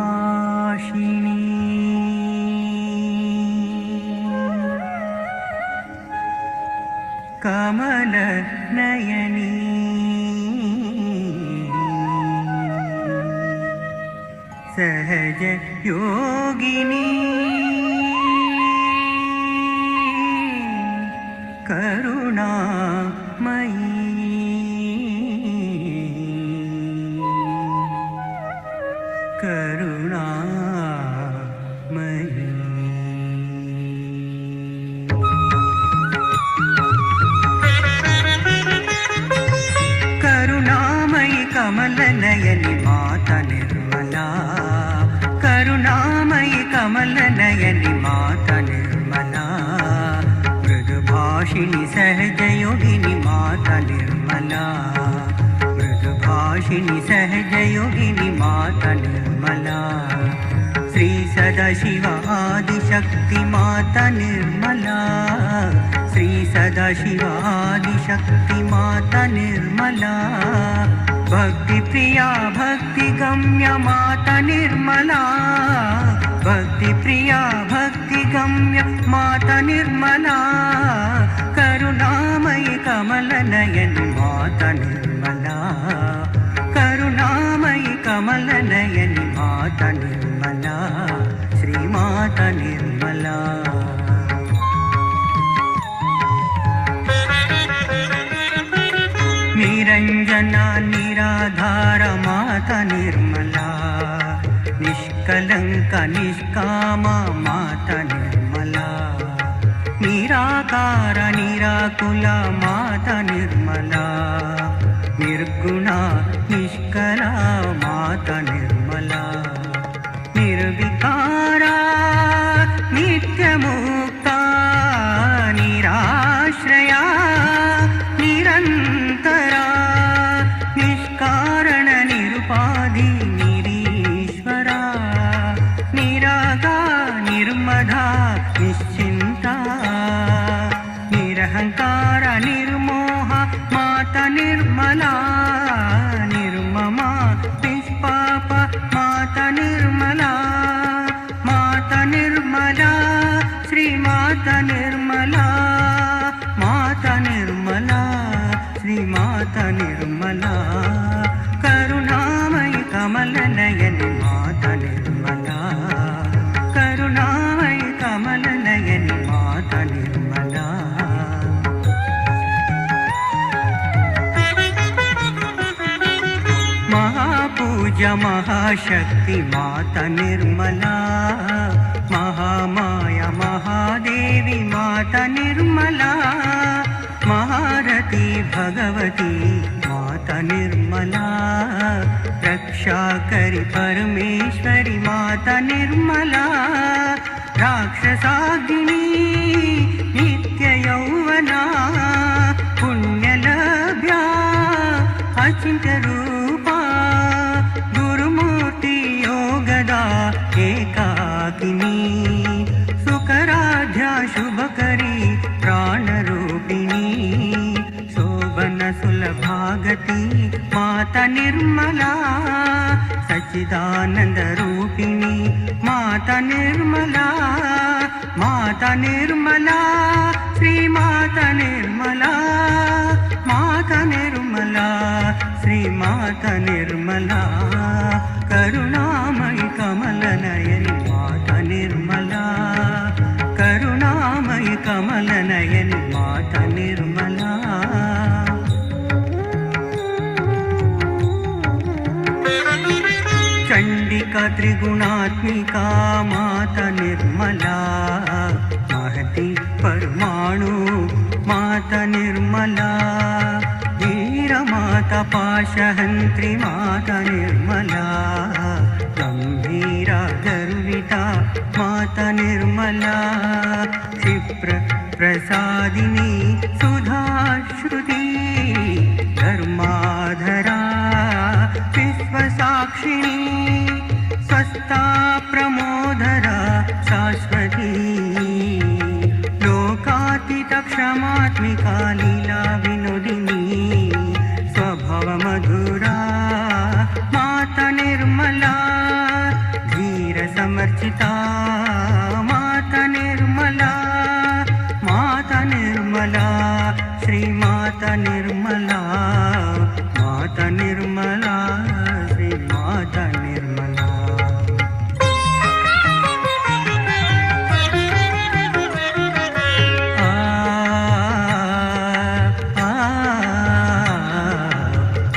मृदुभाषिणी कमलनयनी सहज योगिनी करुणामयी करुणामयी करुणामयी कमलनयनी माता निर्मला करुणामयी कमलनयनी माता निर्मला मृदुभाषिणी सहजयोगिनी माता निर्मला मृदुभाषिणी सहजयोगिनी माता निर्मला श्री सदाशिव आदिशक्ति माता निर्मला श्री सदाशिव आदिशक्ति माता निर्मला भक्ति प्रिया भक्ति गम्य माता निर्मला भक्ति प्रिया भक्ति गम्य माता निर्मला करुणामयी कमलनयनी माता निर्मला करुणामयी कमलनयनी माता निर्मला श्री माता निर्मला निरंजना निराधार माता निर्मला निष्कलंक निष्कामा माता निर्मला निराकार निराकुल माता निर्मला निर्गुणा निष्कला माता निर्मला निर्विकारा नित्यमुक्ता निराश्रया निरंतरा निष्कारण निरुपाधि निरीश्वरा निरागा निर्मधा निश्चिंता निरहंकार निर्मोह माता निर्मला निर्ममा निष्पाप माता निर्मला श्री माता निर्मला माता निर्मला श्री माता निर्मला करुणामयी कमलनयनी माता निर्मला करुणामयी कमलनयनी माता निर्मला महापूजा महाशक्ति माता निर्मला महामाया महादेवी माता निर्मला महारथी भगवती माता निर्मला रक्षाकरी परमेश्वरी माता निर्मला राक्षसाग्नि नित्य यौवना पुण्यलभ्या अचिंत्य रूपा गुरुमूर्ति योगदा एकाकिनी सुकराध्या शुभकरी प्राणरूपिणी शोभन सुलभागति माता निर्मला सच्चिदानंद रूपिणी माता निर्मला श्री माता निर्मला श्री माता निर्मला करुणामयी कमलनयनी माता निर्मला करुणामयी कमलनयनी माता निर्मला चंडिका त्रिगुणात्मिका माता निर्मला महती परमाणु माता निर्मला वीर माता पाशहंत्री माता निर्मला गंभीरा गर्विता माता निर्मला क्षिप्र प्रसादिनी सुधाश्रुति धर्माधरा विश्वसाक्षिणी स्वस्था प्रमोदरा शाश्वती लोकातीत क्षमात्मिका लीला विनोदिनी स्वभाव मधुरा माता निर्मला निर्मला माता निर्मला श्री माता निर्मला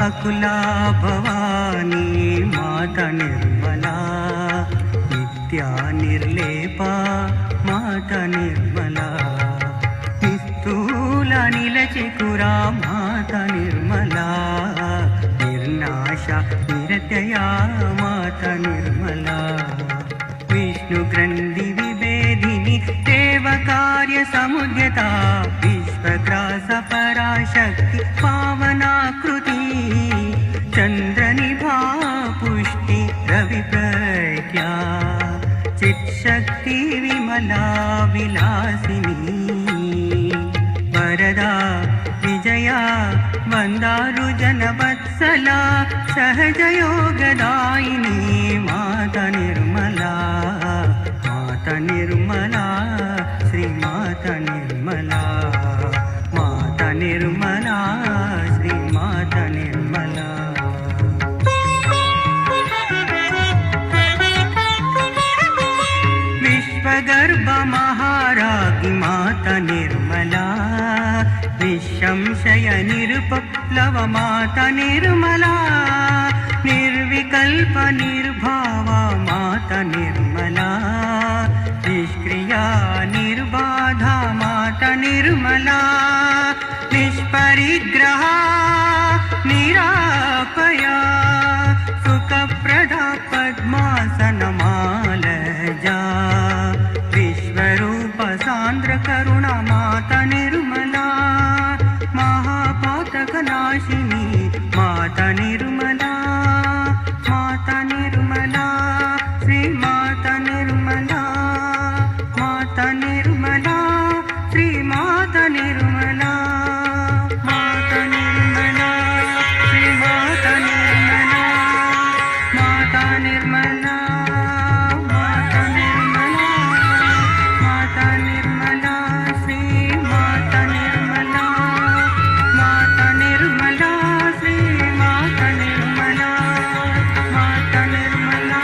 अकुला भवानी माता निर्मला नित्या निर्लेपा माता निर्मला निस्तूला निलचिकुरा माता निर्मला निर्नाशा निरत्यया माता निर्मला विष्णुग्रन्थि विभेदिनी देवकार्य समुद्यता विश्वग्रास पराशक्ति पावनाकृति चन्द्रनिभा पुष्टि रविप्रज्ञा चित्शक्ति विमला विलासिनी वरदा विजया वन्दारुजनवत्सला सहजयोगदायिनी माता निर्मला श्री माता निर्मला माता निर्मला श्री माता निर्मला विश्वगर्भ महाराज्ञी माता निर्मला निःशंशय निरुपप्लव माता निर्मला निर्विकल्प निर्भावा माता निर्मला निष्क्रिया निर्बाधा माता निर्मला निष्परिग्रहा निरापया सुखप्रदा पद्मासनमालजा विश्वरूप सान्द्र करुणा माता निर्मला महापातकनाशिनी माता निर्मला श्री माता निर्मला माता निर्मला श्री माता निर्मला माता निर्मला श्री माता निर्मला माता निर्मला माता निर्मला माता निर्मला श्री माता निर्मला माता निर्मला श्री माता निर्मला माता निर्मला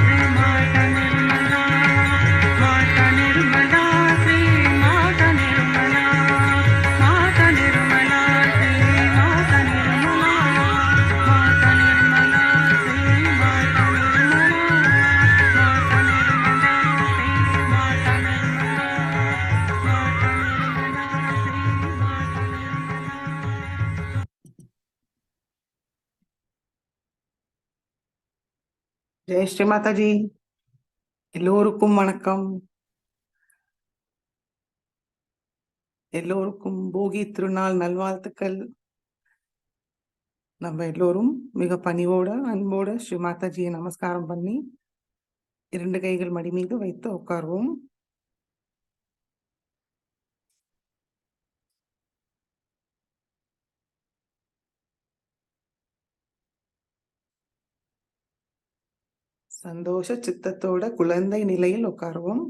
श्री माता निर्मला माता निर्मला श्री माता निर्मला माता निर्मला श्री माता निर्मला माता निर्मला श्री माता ஜெய் ஸ்ரீ மாதாஜி. எல்லோருக்கும் வணக்கம். எல்லோருக்கும் போகி திருநாள் நல்வாழ்த்துக்கள். நம்ம எல்லோரும் மிக பணிவோட அன்போட ஸ்ரீ மாதாஜியை நமஸ்காரம் பண்ணி 2 கைகள் மடி மீது வைத்து உட்கார்வோம். சந்தோஷ சித்தத்தோட குழந்தை நிலையில் உட்காருவோம்.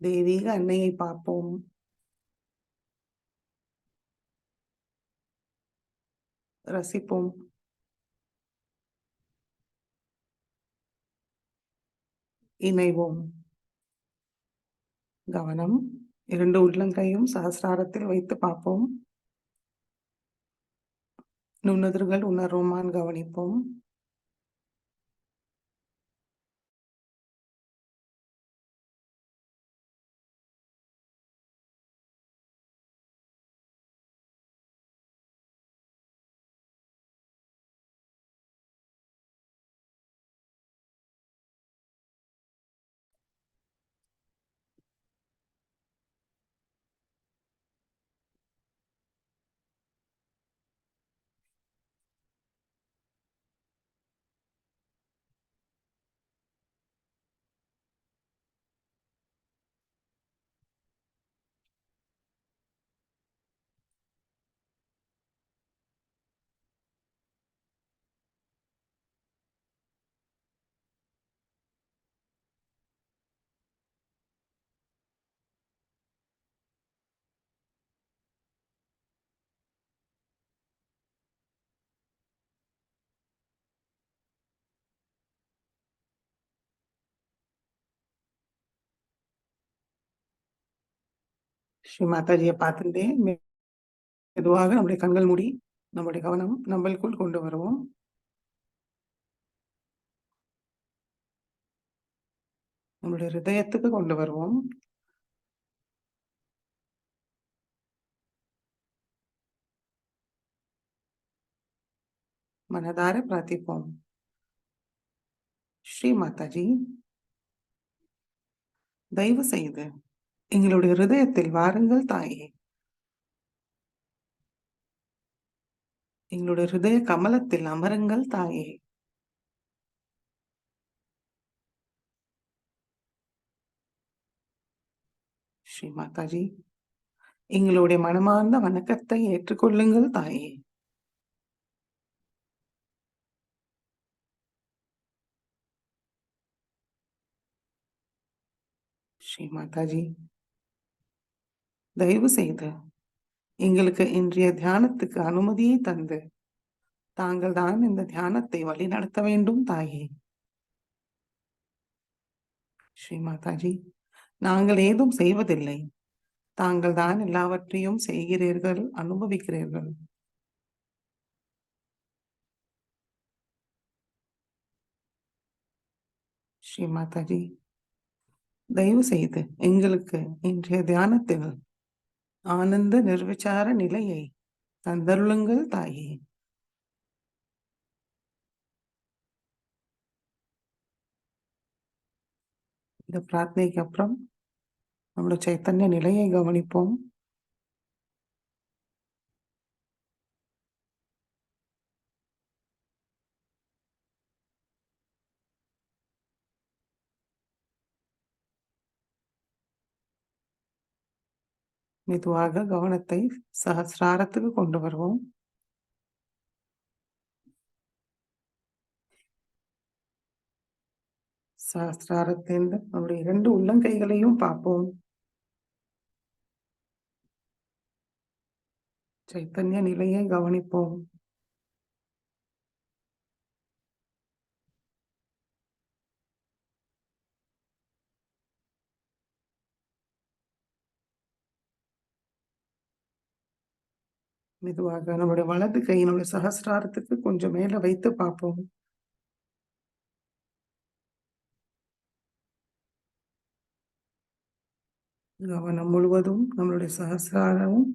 தெய்வீக அன்னையை பார்ப்போம். ரசிப்போம். இணைவோம். கவனம் 2 உள்ளங்கையும் சஹஸ்ராரத்தில் வைத்து பார்ப்போம். நுண்ணுதிர்கள் உணர்வுமான் கவனிப்போம். ஸ்ரீ மாதாஜியை பார்த்துட்டே மெதுவாக நம்முடைய கண்கள் மூடி நம்முடைய கவனம் நம்மளுக்குள் கொண்டு வருவோம். நம்முடைய ஹிருதயத்துக்கு கொண்டு வருவோம். மனதார பிரார்த்திப்போம். ஸ்ரீ மாதாஜி, தயவு செய்து எங்களுடைய ஹிருதயத்தில் வாருங்கள் தாயே. எங்களுடைய ஹிருதய கமலத்தில் அமருங்கள் தாயே. ஸ்ரீ மாதாஜி, எங்களுடைய மனமார்ந்த வணக்கத்தை ஏற்றுக்கொள்ளுங்கள் தாயே. ஸ்ரீ மாதாஜி, தயவு செய்து எங்களுக்கு இன்றைய தியானத்துக்கு அனுமதியை தந்து தாங்கள் தான் இந்த தியானத்தை வழிநடத்த வேண்டும் தாயே. ஸ்ரீ மாதாஜி, நாங்கள் ஏதும் செய்வதில்லை. தாங்கள் தான் எல்லாவற்றையும் செய்கிறீர்கள், அனுபவிக்கிறீர்கள். ஸ்ரீ மாதாஜி, தயவு செய்து எங்களுக்கு இன்றைய தியானத்தில் ஆனந்த நிர்விசார நிலையை தந்தருளுங்கள் தாயே. இந்த பிரார்த்தனைக்கு அப்புறம் நம்மளோட சைத்தன்ய நிலையை கவனிப்போம். மெதுவாக கவனத்தை சஹஸ்ராரத்துக்கு கொண்டு வருவோம். சஹஸ்ராரத்திலிருந்து நம்முடைய 2 உள்ளங்கைகளையும் பார்ப்போம். சைத்தன்ய நிலையை கவனிப்போம். மெதுவாக நம்முடைய வலது கையினுடைய சஹஸ்ராரத்துக்கு கொஞ்சம் மேல வைத்து பார்ப்போம். கவனம் முழுவதும் நம்மளுடைய சஹஸ்ராரமும்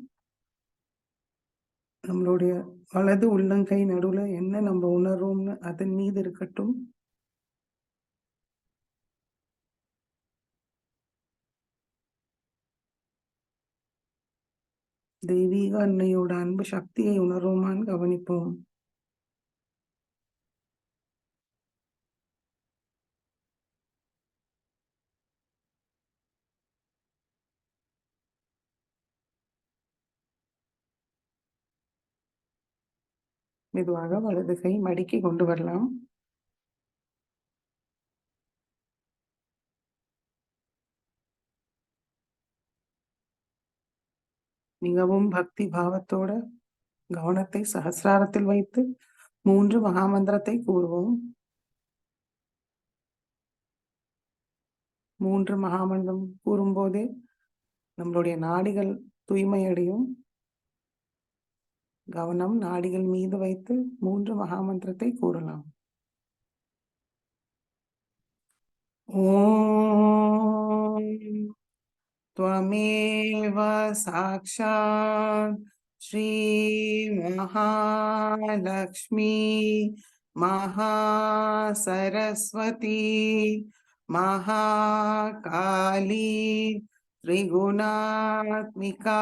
நம்மளுடைய வலது உள்ளங்கை நடுவுல என்ன நம்ம உணர்வோம்னு அதன் மீது இருக்கட்டும். தெய்வீக அன்னையோட அன்பு சக்தியை உணர்வோமான்னு கவனிப்போம். மெதுவாக வலது கை மடக்கி கொண்டு வரலாம். மிகவும் பக்தி பாவத்தோட கவனத்தை சஹஸ்ராரத்தில் வைத்து 3 மகாமந்திரத்தை கூறுவோம். 3 மகாமந்திரம் கூறும்போதே நம்மளுடைய நாடிகள் தூய்மையடையும். கவனம் நாடிகள் மீது வைத்து 3 மகாமந்திரத்தை கூறலாம். ஓம் त्वमेव साक्षात् श्री महालक्ष्मी महासरस्वती महाकाली त्रिगुणात्मिका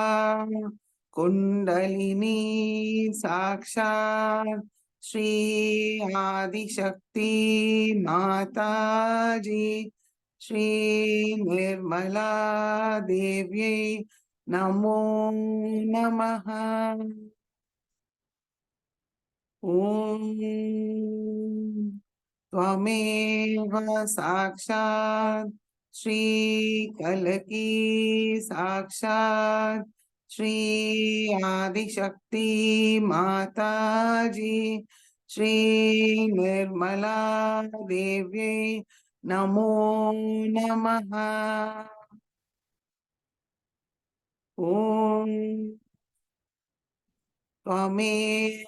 कुंडलिनी साक्षात् श्री आदिशक्ति माताजी श्री निर्मला देव्यै नमो नमः। ओम त्वमेव साक्षात् श्री कलकी साक्षात् श्री आदिशक्ति माताजी श्री निर्मला देव्यै नमो नमः। ஓம் त्वमेव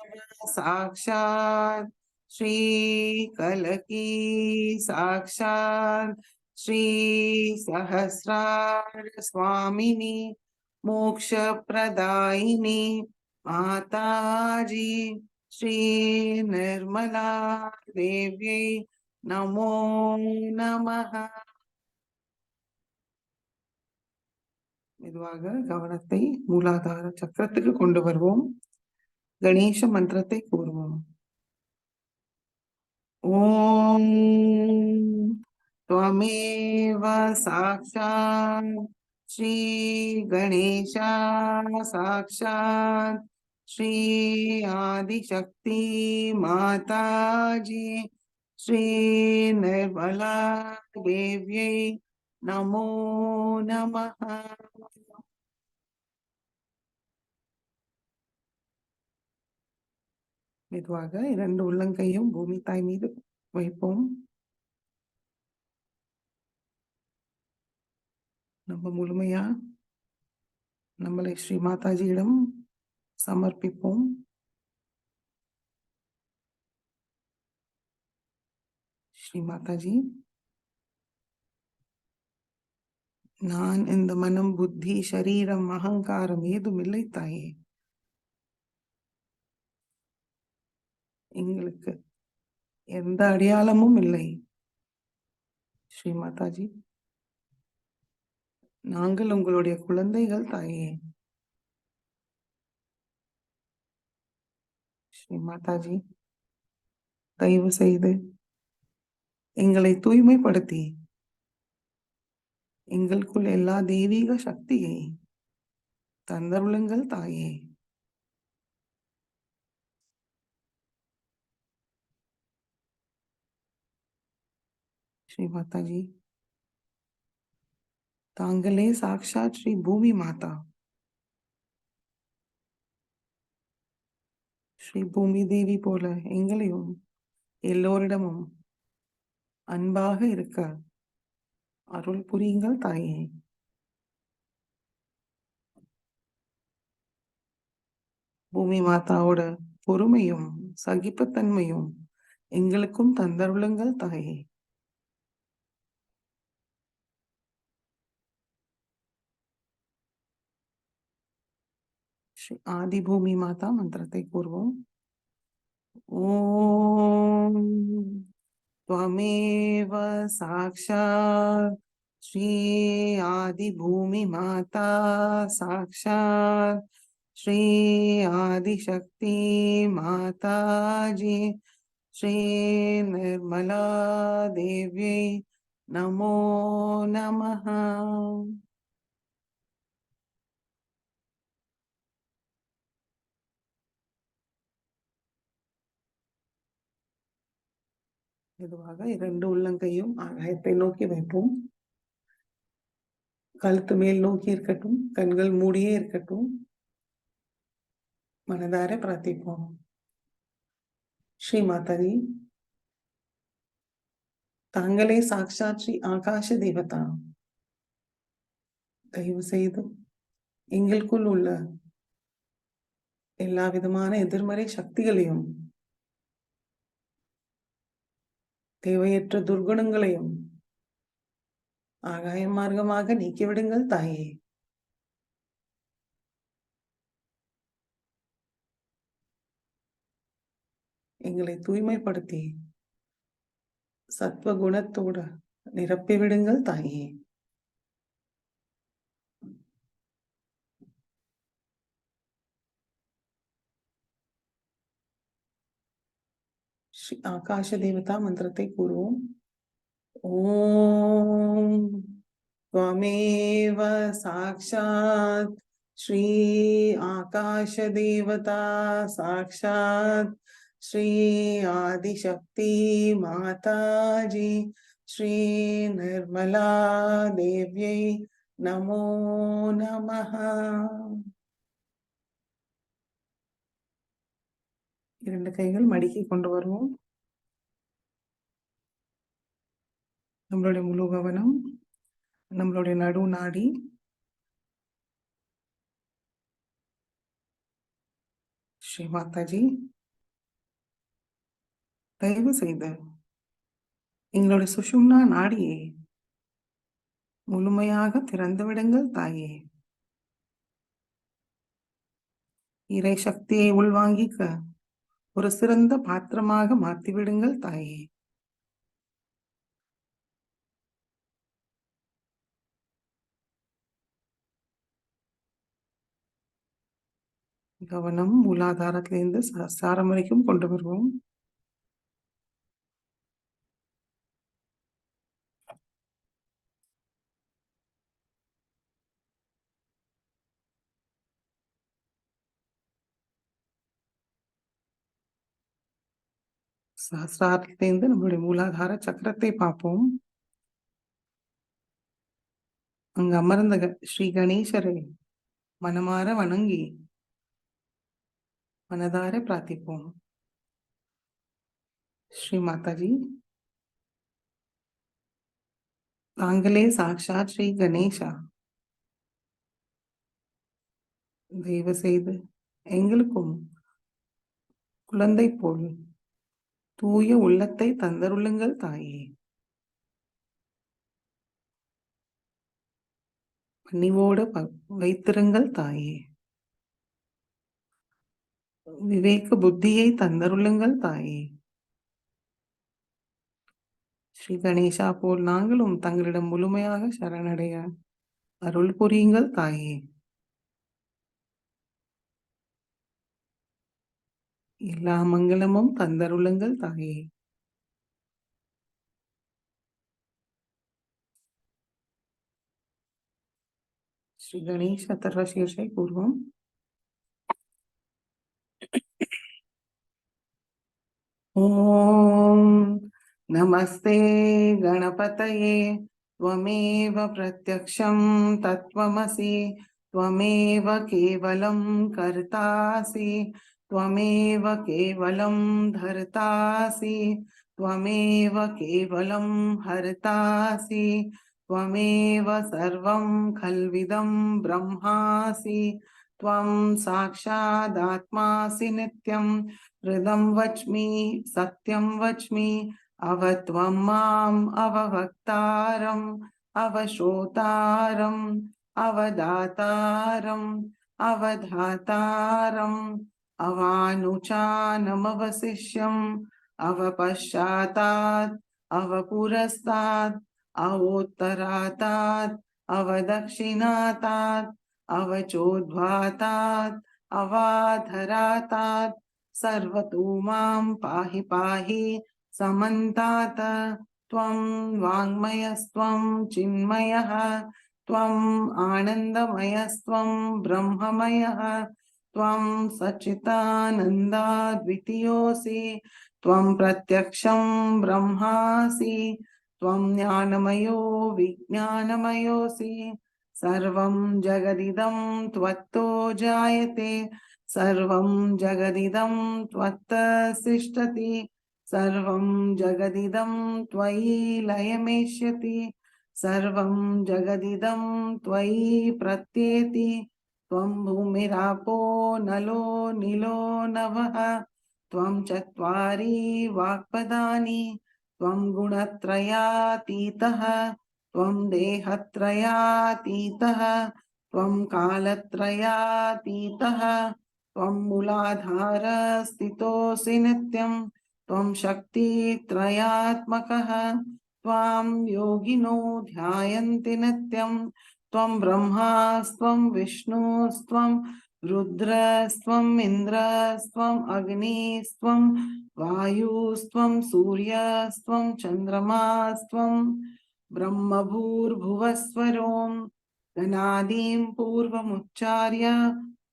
साक्षात् श्री कलकी साक्षात् श्री सहस्रार स्वामिनी मोक्ष प्रदायिनी माताजी श्री निर्मला देव्यै नमो नमः. மெதுவாக கவனத்தை மூலாதார சக்கரத்துக்கு கொண்டு வருவோம். கணேச மந்திரத்தை கூறுவோம். ஓம் त्वमेव साक्षात् श्री गणेशा साक्षात् श्री आदिशक्ति माताजी श्री निर्मला देव्यै नमो नमः. மெதுவாக 2 உள்ளங்கையும் பூமி தாய் மீது வைப்போம். நம்ம முழுமையா நம்மளை ஸ்ரீ மாதாஜியிடம் சமர்ப்பிப்போம். ஸ்ரீ மாதாஜி, நான் இந்த மனம், புத்தி, சரீரம், அகங்காரம் ஏதும் இல்லை தாயே. எங்களுக்கு எந்த அடையாளமும் இல்லை. ஸ்ரீ மாதாஜி, நாங்கள் உங்களுடைய குழந்தைகள் தாயே. ஸ்ரீ மாதாஜி, தயவு செய்து எங்களை தூய்மைப்படுத்தி எங்களுக்குள் எல்லா தெய்வீக சக்தியை தந்தருளுங்கள் தாயே. ஸ்ரீ மாதாஜி, தாங்களே சாக்ஷாத் ஸ்ரீ பூமி மாதா. ஸ்ரீ பூமி தேவி போல எங்களையும் எல்லோரிடமும் அன்பாக இருக்க அருள் புரியுங்கள் தாயே. பூமி மாதாவோட பொறுமையும் சகிப்புத்தன்மையும் எங்களுக்கும் தந்தருளுங்கள் தாயே. ஸ்ரீ ஆதி பூமி மாதா மந்திரத்தை கூறுவோம். ஓம் त्वमेव साक्षात् श्री आदि भूमि माता साक्षात् श्री आदिशक्ति माताजी श्री निर्मला देव्यै नमो नमः. மெதுவாக 2 உள்ளங்கையும் ஆகாயத்தை நோக்கி வைப்போம். கழுத்து மேல் நோக்கி இருக்கட்டும். கண்கள் மூடியே இருக்கட்டும். மனதார பிரார்த்திப்போம். ஸ்ரீ மாதாஜி, தாங்களே சாக்ஷாத் ஸ்ரீ ஆகாஷ தேவதா. தயவு செய்து எங்களுக்குள் உள்ள எல்லா விதமான எதிர்மறை சக்திகளையும் தேவையற்ற துர்குணங்களையும் ஆகாய மார்க்கமாக நீக்கிவிடுங்கள் தாயே. எங்களை தூய்மைப்படுத்தி சத்வ குணத்தோட நிரப்பி விடுங்கள் தாயே. ஸ்ரீ ஆகாஷ தேவதா மந்திரத்தை கூறுவோம். ஓம் त्वमेव साक्षात् श्री आकाश देवता साक्षात् श्री आदिशक्ति माताजी श्री निर्मला देव्यै नमो नमः. 2 கைகள் மடிக்கி கொண்டு வருவோம். நம்மளுடைய முழு கவனம் நம்மளுடைய நடு நாடி ஸ்ரீ மாதாஜி, தயவு செய்து எங்களுடைய சுஷும்னா நாடியை முழுமையாக திறந்து விடுங்கள் தாயே. இறை சக்தியை உள்வாங்கிக்க ஒரு சிறந்த பாத்திரமாக மாற்றிவிடுங்கள் தாயே. கவனம் மூலாதாரத்திலிருந்து சஹஸ்ராரம் வரைக்கும் கொண்டு வருவோம். சஹஸ்ராரத்திலிருந்து நம்மளுடைய மூலாதார சக்கரத்தை பார்ப்போம். அங்கு அமர்ந்த ஸ்ரீ கணேசரை மனமாற வணங்கி மனதார பிரார்த்திப்போம். ஸ்ரீ மாதாஜி, தாங்களே சாக்ஷாத் ஸ்ரீ கணேசா, தயவு செய்து எங்களுக்கும் குழந்தை போல் தூய உள்ளத்தை தந்தருளுங்கள் தாயே. பணிவோடு வைத்திருங்கள் தாயே. விவேக புத்தியை தந்தருளுங்கள் தாயே. ஸ்ரீ கணேசா போல் நாங்களும் தங்களிடம் முழுமையாக சரணடைய அருள் புரியுங்கள் தாயே. எல்லா மங்களமும் தந்தருளுங்கள் தாயே. ஸ்ரீ கணேஷ தர்வசீர்ஷை பூர்வம். ஓம் நமஸ்தே गणपतये त्वमेव प्रत्यक्षं तत्त्वमसि त्वमेव केवलं कर्तासि त्वमेव केवलं धर्तासि त्वमेव केवलं हर्तासि त्वमेव सर्वं खल्विदं ब्रह्मासि त्वं साक्षादात्मासि नित्यं हृदं वच्मि सत्यं वच्मि अवत्वं माम् अववक्तारम् अवश्रोतारम् अवदातारम् अवधातारम् अवानुचानमवशिष्यम् अवपश्चातात् अवपुरस्तात् अवोत्तरातात् अवदक्षिणातात् अवचोद्ध्वातात् अवाधरातात् सर्वतो मां पाहि पाहि समन्तात् त्वं वाङ्मयस्त्वं चिन्मयः त्वम् आनन्दमयस्त्वं ब्रह्ममयः त्वं सच्चिदानन्दाद्वितीयोऽसि त्वं प्रत्यक्षं ब्रह्मासि त्वं ज्ञानमयो विज्ञानमयोऽसि सर्वं जगदिदं त्वत्तो जायते सर्वं जगदिदं त्वत्तसिष्ठति सर्वं जगदिदं त्वयि लयमेष्यति सर्वं जगदिदं त्वयि प्रत्येति त्वं भूमिरापो नलो नीलो नभः त्वं चत्वारि वाक्पदानि त्वं गुणत्रयातीतः त्वं देहत्रयातीतः त्वं कालत्रयातीतः त्वं मूलाधारस्थितोऽसि नित्यं त्वं शक्तित्रयात्मकः त्वां योगिनो ध्यायन्ति नित्यं त्वं ब्रह्मास्त्वं विष्णुस्त्वं रुद्रस्त्वम् इन्द्रस्त्वम् अग्निस्त्वं वायुस्त्वं सूर्यस्त्वं चन्द्रमास्त्वं ब्रह्मभूर्भुवस्वरों गणादीं पूर्वमुच्चार्य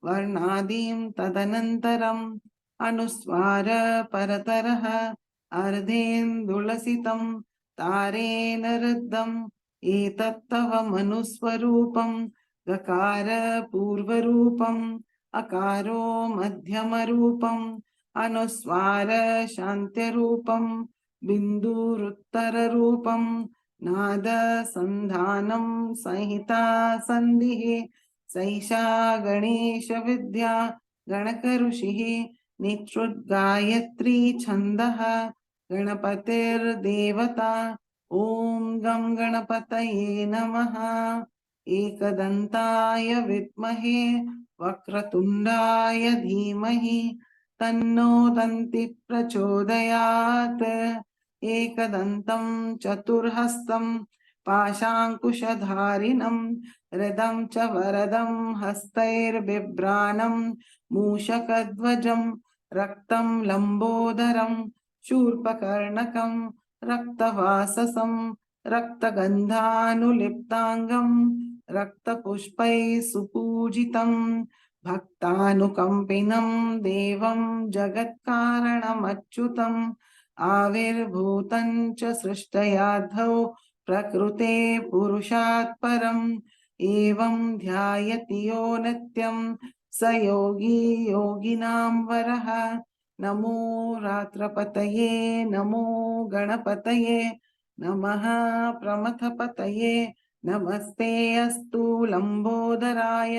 वर्णादीं तदनन्तरम् अनुस्वार परतरः अर्धेन्दुलसितं तारेण रुद्धम् एतत्तव मनुस्वरूपं गकार पूर्वरूपम् अकारो मध्यमरूपम् अनुस्वार शान्त्यरूपं बिन्दुरुत्तररूपं नाद संधानं संहिता संधिः सैषा गणेश विद्या गणक ऋषिः नित्युद्गायत्री छन्दः गणपतिर्देवता ॐ गं गणपतये नमः एकदन्ताय विद्महे वक्रतुण्डाय धीमहि तन्नो दन्ति प्रचोदयात् एकदन्तं चतुर्हस्तं पाशाङ्कुशधारिणं हृदं च वरदं हस्तैर्बिभ्राणं मूषकध्वजं रक्तं लम्बोदरं शूर्पकर्णकं रक्तवाससं रक्तगन्धानुलिप्ताङ्गं रक्तपुष्पैः सुपूजितं भक्तानुकम्पिनं देवं जगत्कारणमच्युतम् आविर्भूतं च सृष्टयाद्धौ प्रकृते पुरुषात् परम् एवं ध्यायति यो नित्यं स योगी योगिनां वरः नमो रात्रपतये नमो गणपतये नमः प्रमथपतये नमस्ते अस्तु लम्बोदराय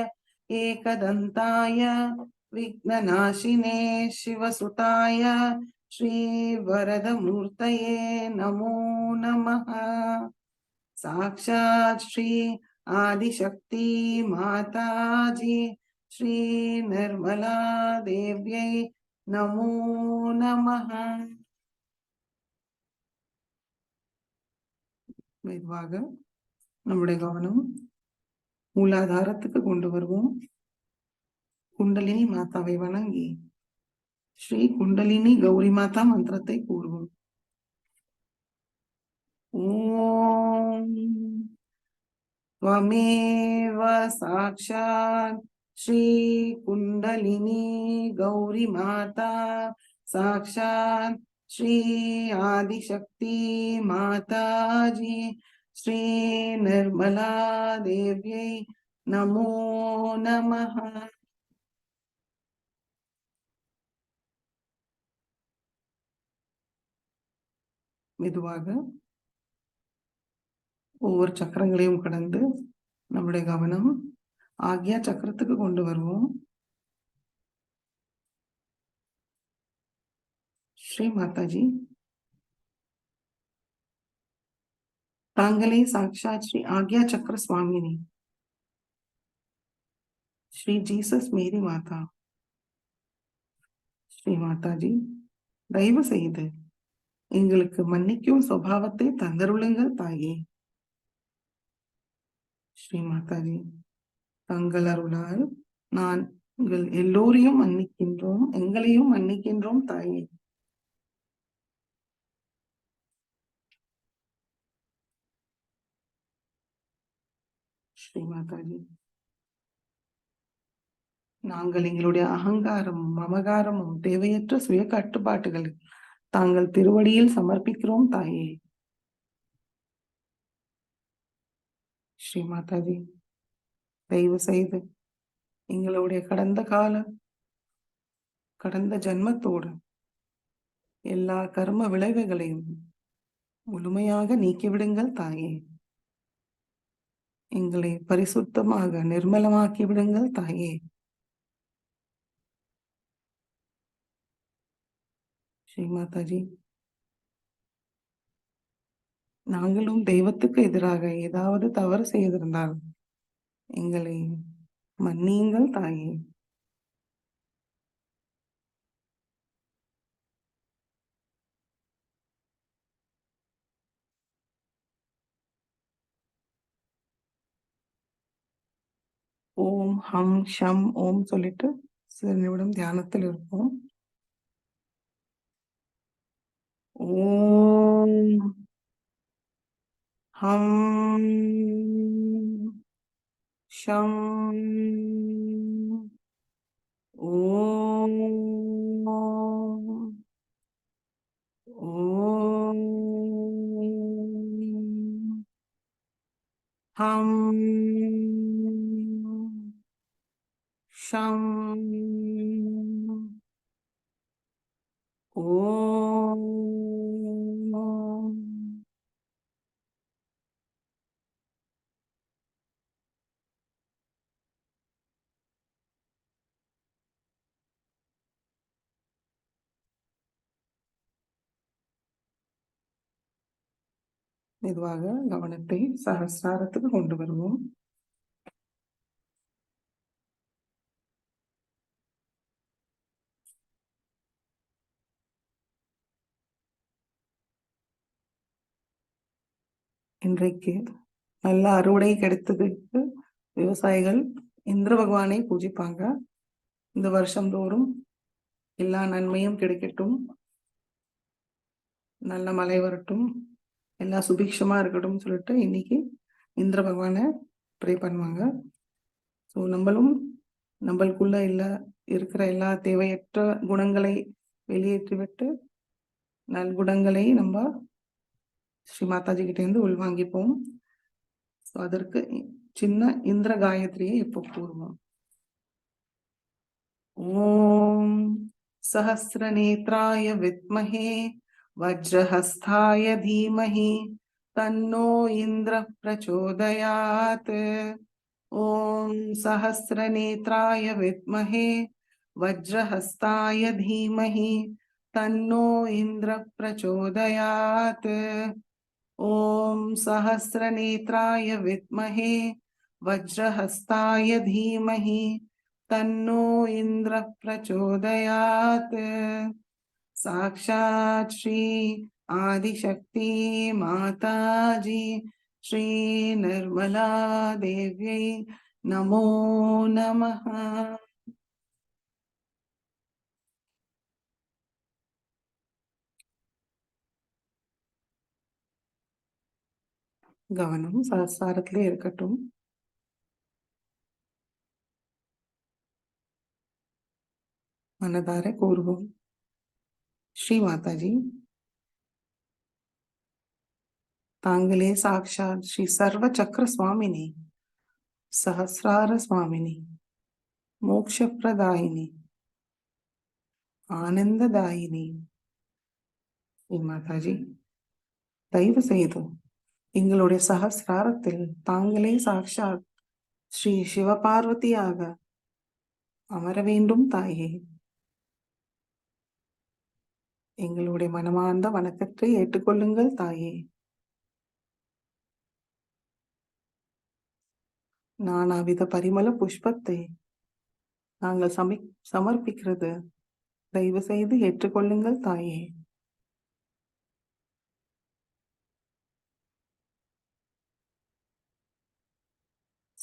एकदन्ताय विघ्ननाशिने शिवसुताय श्रीवरदमूर्तये नमो नमः साक्षात् श्री आदिशक्ति माताजी श्री निर्मला देव्यै नमो नमः மெதுவாக நம்முடைய கவனம் மூலாதாரத்துக்கு கொண்டு வருவோம். குண்டலினி மாதாவை வணங்கி ஸ்ரீ குண்டலினி கௌரி மாதா மந்திரத்தை கூறுவோம். ஓம் त्वमेव साक्षात् श्री कुंडलिनी गौरी माता साक्षात् श्री आदिशक्ति माता जी श्री निर्मला देव्यै नमो नमः மெதுவாக ஒவ்வொரு சக்கரங்களையும் கடந்து நம்முடைய கவனம் ஆக்யா சக்கரத்துக்கு கொண்டு வருவோம். ஸ்ரீ மாதாஜி தாங்களே சாக்ஷாத் ஸ்ரீ ஆக்யா சக்கர சுவாமினி ஸ்ரீ ஜீசஸ் மேரி மாதா. ஸ்ரீ மாதாஜி தயவு செய்து எங்களுக்கு மன்னிக்கும் சுபாவத்தை தந்தருளுங்கள் தாயே. ஸ்ரீ மாதாஜி தங்கள் அருளால் நாங்கள் எல்லோரையும் மன்னிக்கின்றோம், எங்களையும் மன்னிக்கின்றோம் தாயே. ஸ்ரீ மாதாஜி நாங்கள் எங்களுடைய அகங்காரமும் மமகாரமும் தேவையற்ற சுய கட்டுப்பாட்டுகளை தாங்கள் திருவடியில் சமர்ப்பிக்கிறோம் தாயே. ஸ்ரீ மாதாஜி தயவு செய்து எங்களுடைய கடந்த ஜென்மத்தோடு எல்லா கர்ம விளைவுகளையும் முழுமையாக நீக்கிவிடுங்கள் தாயே. எங்களை பரிசுத்தமாக நிர்மலமாக்கி விடுங்கள் தாயே. ஸ்ரீ மாதாஜி நாங்களும் தெய்வத்துக்கு எதிராக ஏதாவது தவறு செய்திருந்தால் எங்களை மன்னியுங்கள் தாயே. ஓம் ஹம் ஷம் ஓம் சொல்லிட்டு சில நிமிடம் தியானத்தில் இருப்போம். ஓம் ஹம் ஷம் ஓம் ஓம் ஹம் ஷம் ஓம் மெதுவாக கவனத்தை சகஸ்ராரத்துக்கு கொண்டு வருவோம். இன்றைக்கு நல்ல அறுவடை கிடைத்ததுக்கு விவசாயிகள் இந்திர பகவானை பூஜிப்பாங்க. இந்த வருஷந்தோறும் எல்லா நன்மையும் கிடைக்கட்டும், நல்ல மழை வரட்டும், எல்லாம் சுபிக்ஷமா இருக்கட்டும் சொல்லிட்டு இன்னைக்கு இந்திர பகவானை ப்ரே பண்ணுவாங்க. ஸோ நம்மளுக்குள்ள இருக்கிற எல்லா தேவையற்ற குணங்களை வெளியேற்றிவிட்டு நல்குணங்களை நம்ம ஸ்ரீ மாதாஜி கிட்ட இருந்து உள்வாங்கிப்போம். ஸோ அதற்கு சின்ன இந்திர காயத்ரியை இப்போ கூறுவோம். ஓம் सहस्रनेत्राय विद्महे वज्रहस्ताय धीमहि तन्नो इन्द्रः प्रचोदयात्. ओम सहस्रनेत्राय विद्महे वज्रहस्ताय धीमहि तन्नो इन्द्रः प्रचोदयात्. ओम सहस्रनेत्राय विद्महे वज्रहस्ताय धीमहि तन्नो इन्द्रः प्रचोदयात्. साक्षात् श्री आदिशक्ति माताजी श्री निर्मला देव्यै नमो नमः. கவனம் சஹஸ்ராரத்திலே இருக்கட்டும். मनदारे கூறுவோம். ஸ்ரீ மாதாஜி, தாங்களே சாக்ஷாத் ஸ்ரீ சர்வ சக்கர சுவாமினி, சஹஸ்ரார சுவாமினி, மோக்ஷப்பிரதாயினி, ஆனந்ததாயினி. ஸ்ரீ மாதாஜி, தயவு செய்து எங்களுடைய சஹஸ்ராரத்தில் தாங்களே சாக்ஷாத் ஸ்ரீ சிவபார்வதியாக அமர வேண்டும் தாயே. எங்களுடைய மனமார்ந்த வணக்கத்தை ஏற்றுக்கொள்ளுங்கள் தாயே. நானாவித பரிமள புஷ்பத்தை நாங்கள் சமர்ப்பிக்கிறது தயவு செய்து ஏற்றுக்கொள்ளுங்கள் தாயே.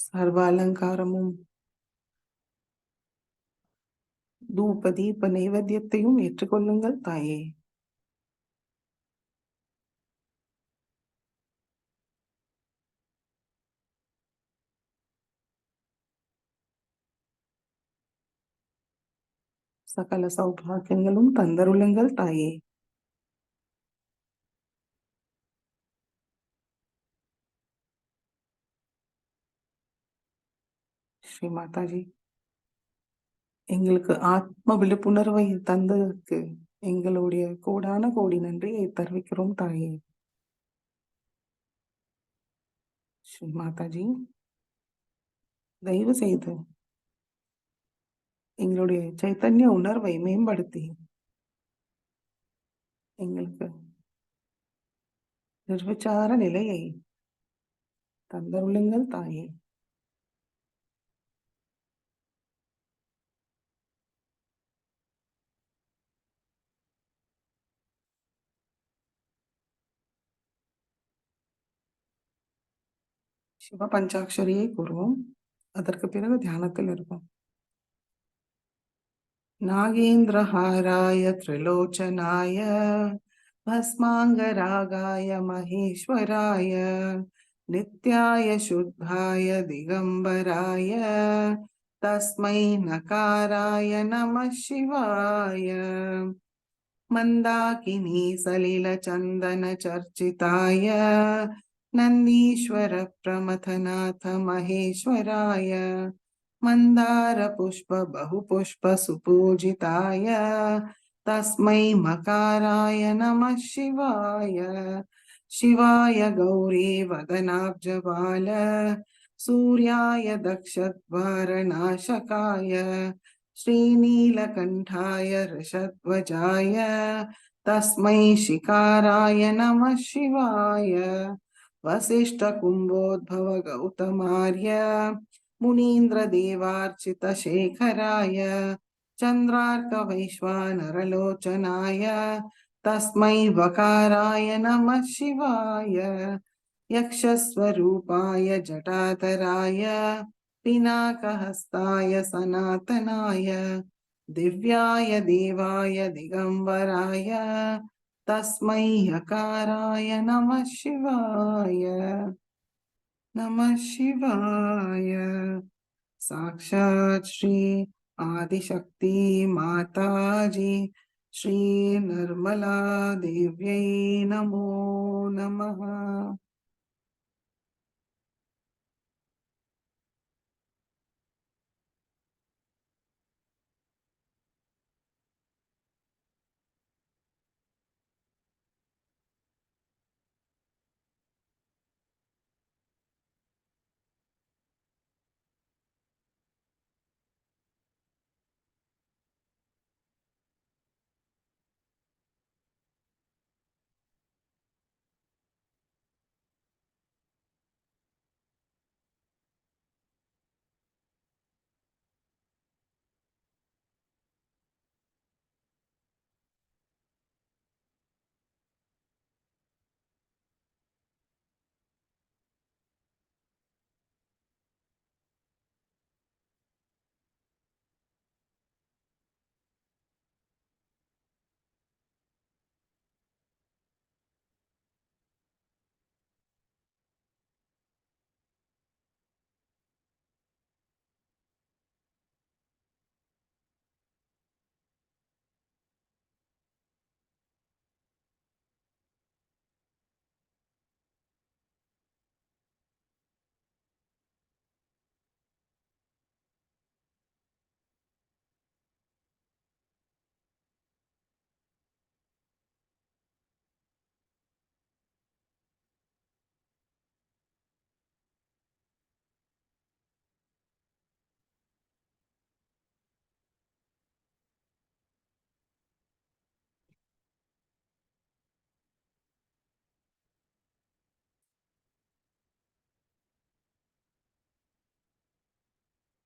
சர்வ அலங்காரமும் தூப தீப நைவேத்தியத்தையும் ஏற்றுக்கொள்ளுங்கள் தாயே. சகல சௌபாகியங்களும் தந்தருளுங்கள் தாயே. ஸ்ரீ மாதாஜி, எங்களுக்கு ஆத்ம விழிப்புணர்வை தந்ததற்கு எங்களுடைய கோடான கோடி நன்றியை தெரிவிக்கிறோம் தாயே. ஸ்ரீ மாதாஜி, தயவு செய்து எங்களுடைய சைத்தன்ய உணர்வை மேம்படுத்தி எங்களுக்கு நிர்விச்சார நிலையை தந்தருளுங்கள் தாயே. சிவ பஞ்சாட்சரியை கூறுவோம். அதற்கு பிறகு தியானத்தில் இருப்போம். नागेन्द्रहाराय त्रिलोचनाय भस्माङ्गरागाय महेश्वराय नित्याय शुद्धाय दिगंबराय तस्मै नकाराय नमः शिवाय. मंदाकिनी सलिल चंदन चर्चिताय नंदीश्वर प्रमथनाथ महेश्वराय मंदार पुष्प बहुपुष्प सुपूजिताय तस्मै मकाराय नमः शिवाय. शिवाय गौरी वदनाब्जबाल सूर्याय दक्षद्वारनाशकाय श्रीनीलकण्ठाय ऋषध्वजाय तस्मै शिकाराय नमः शिवाय. वसिष्ठ कुम्भोद्भव गौतमार्य मुनीन्द्र देवार्चित शेखराय चन्द्रार्क वैश्वानरलोचनाय तस्मै वकाराय नमः शिवाय यक्षस्वरूपाय जटाधराय पिनाकहस्ताय सनातनाय दिव्याय देवाय दिगंबराय तस्मै यकाराय नमः शिवाय नमः शिवाय। साक्षात् श्री आदिशक्ति माताजी श्री निर्मला देव्यै नमो नमः।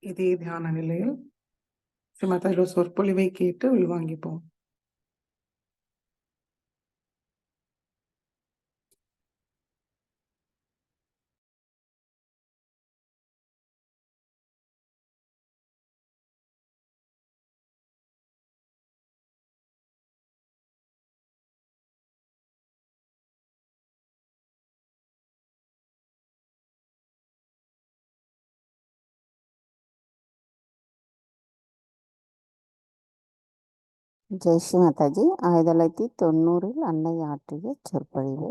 இதே தியான நிலையில் ஸ்ரீமாதாஜியோட சொற்பொழிவை கேட்டு உள்வாங்கிப்போம். ஜெய் ஸ்ரீ மாதாஜி. 1990 அன்னை ஆற்றிய சொற்பொழிவு.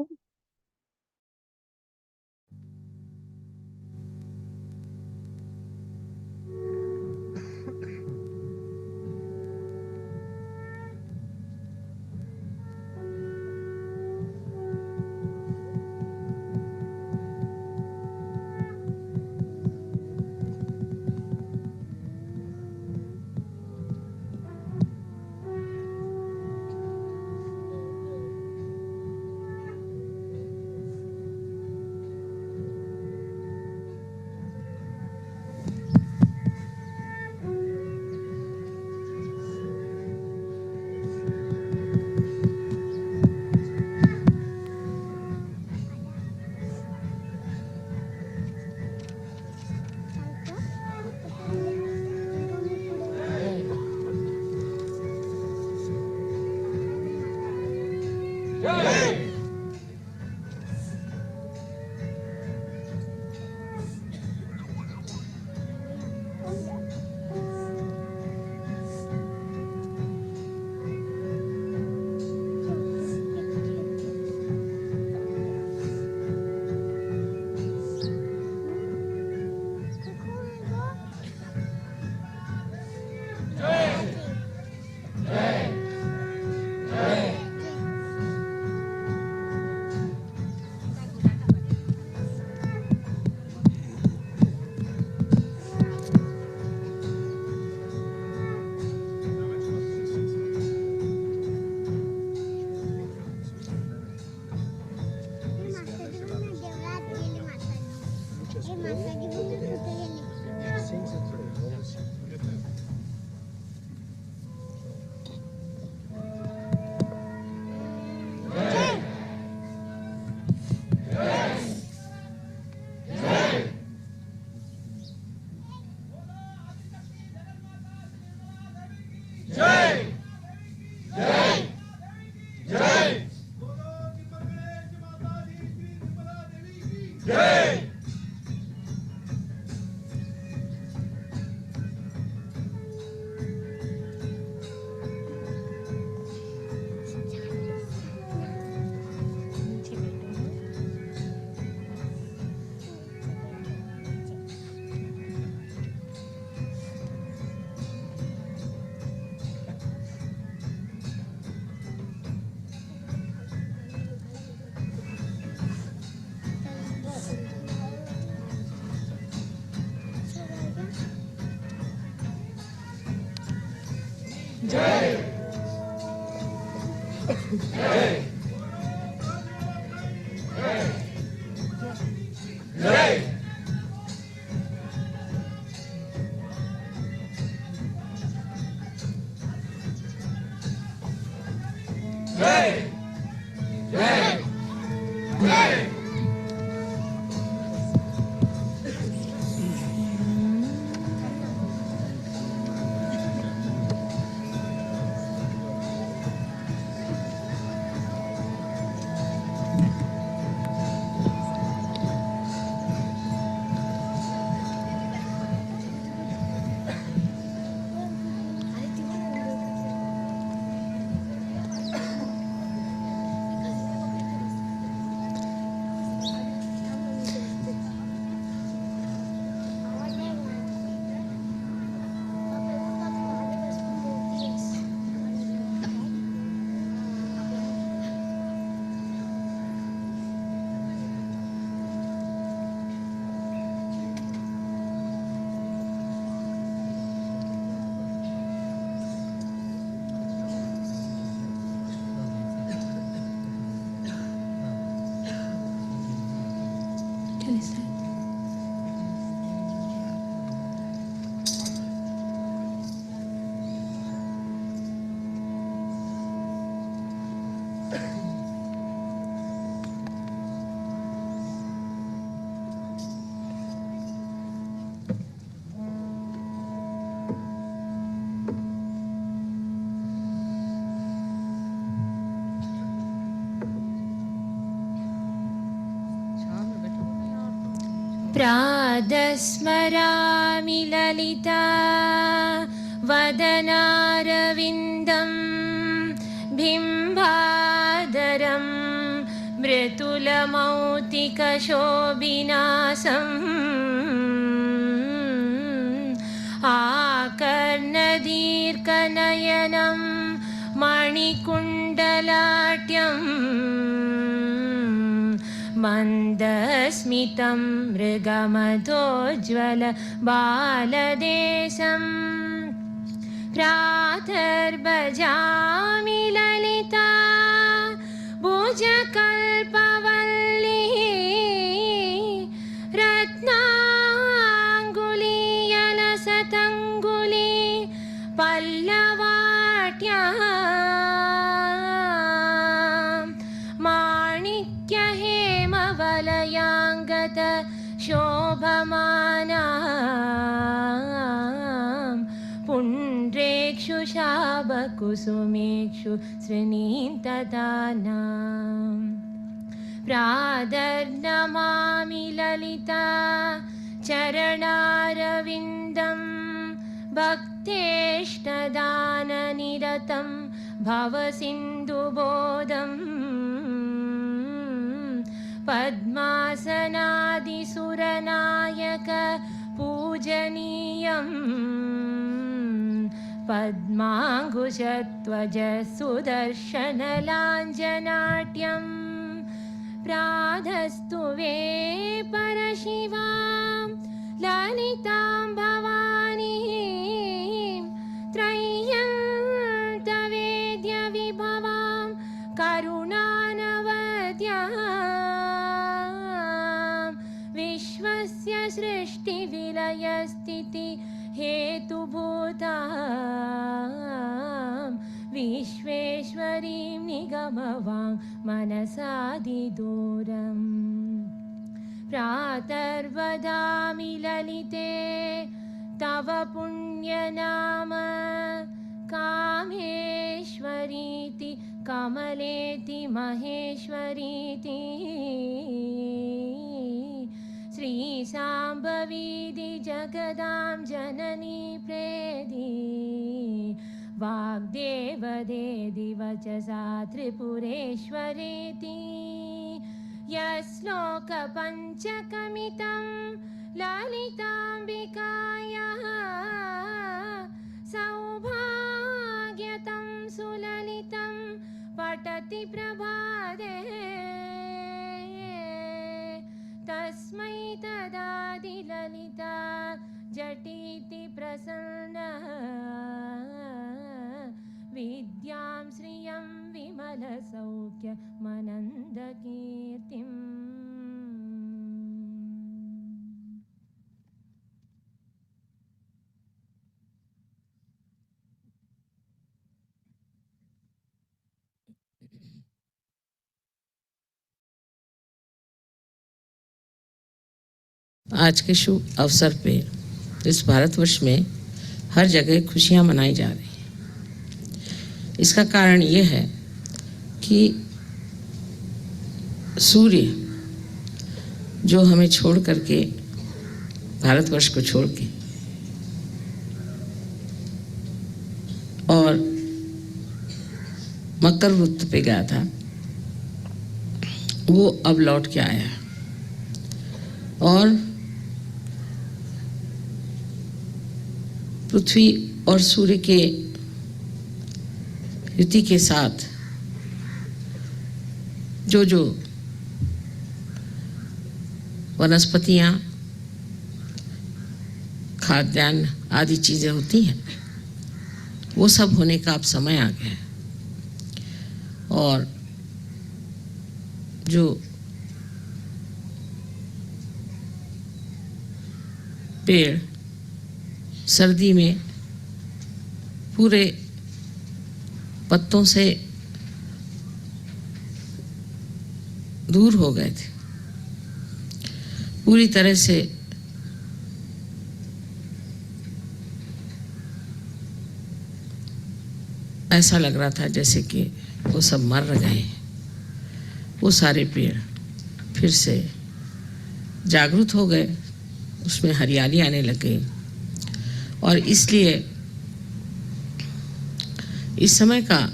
प्रातस्मरामि ललिता वदनारविन्दं बिम्बादरं मृदुलमौक्तिकशोभिनासम् आकर्णदीर्घनयनं मणिकुण्डलाट्यम् मन्दस्मितं मृगमधोज्ज्वल बालदेशं प्रातर्भजामि ललिता भुजकल्पवल्ली रत्नाङ्गुलीयलसतङ्गुली पल्लवाट्या माणिक्यहेमवलयाङ्गत शोभमाना पुण्ड्रेक्षु शाबकुसुमेक्षु श्रीनीन्तदानां प्रादर्नमामि ललिता चरणारविन्दं भक्तेष्टदाननिरतं भवसिन्धुबोधम् पद्मासनादिसुरनायक पूजनीयं पद्माङ्कुशध्वज सुदर्शनलाञ्जनाट्यं प्रातस्तुवे परशिवां ललितां भवानीं त्रय्यन्तवेद्यविभवां करुणानवद्यां विश्वस्य सृष्टिविलयस्थिति हेतुभूतां विश्वेश्वरीं निगमवां मनसादिदूरम् प्रातर्वदामि ललिते तव पुण्यनाम कामेश्वरीति कमलेति महेश्वरीति श्रीशाम्भवीति जगदां जननी प्रेदी वाग्देवदेदि वचसा त्रिपुरेश्वरेति यश्लोकपञ्चकमितं ललिताम्बिकायाः सौभाग्यतं सुललितं पठति प्रभाते तस्मै तदादिललिता जटीति प्रसन्नः विद्यां श्रियं विमलसौख्यमनन्दकीर्तिम् आज के शुभ अवसर पे इस भारतवर्ष में हर जगह खुशियां मनाई जा रही हैं। इसका कारण ये है कि सूर्य जो हमें छोड़ करके, भारतवर्ष को छोड़ के और मकर वृत्त पे गया था, वो अब लौट के आया है और पृथ्वी और सूर्य के युति के साथ जो जो वनस्पतियां, खाद्यान्न आदि चीजें होती हैं, वो सब होने का अब समय आ गया है। और जो पेड़ सर्दी में पूरे पत्तों से दूर हो गए थे, पूरी तरह से ऐसा लग रहा था जैसे कि वो सब मर गए हैं। वो सारे पेड़ फिर से जागृत हो गए, उसमें हरियाली आने लगे। और इसलिए इस समय का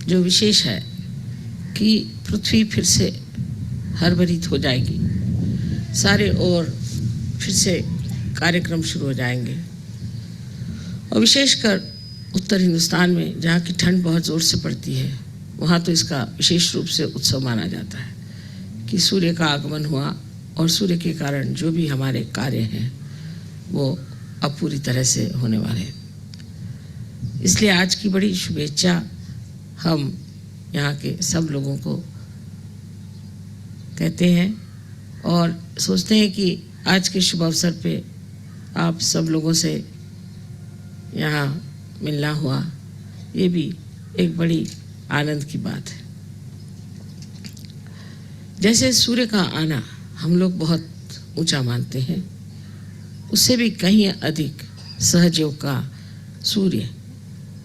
जो विशेष है कि पृथ्वी फिर से हरभरित हो जाएगी, सारे ओर फिर से कार्यक्रम शुरू हो जाएंगे। और विशेषकर उत्तर हिंदुस्तान में जहाँ की ठंड बहुत ज़ोर से पड़ती है, वहाँ तो इसका विशेष रूप से उत्सव माना जाता है कि सूर्य का आगमन हुआ और सूर्य के कारण जो भी हमारे कार्य हैं वो अब पूरी तरह से होने वाले हैं। इसलिए आज की बड़ी शुभेच्छा हम यहाँ के सब लोगों को कहते हैं और सोचते हैं कि आज के शुभ अवसर पे आप सब लोगों से यहाँ मिलना हुआ, ये भी एक बड़ी आनंद की बात है। जैसे सूर्य का आना हम लोग बहुत ऊंचा मानते हैं, उससे भी कहीं अधिक सहजयोग का सूर्य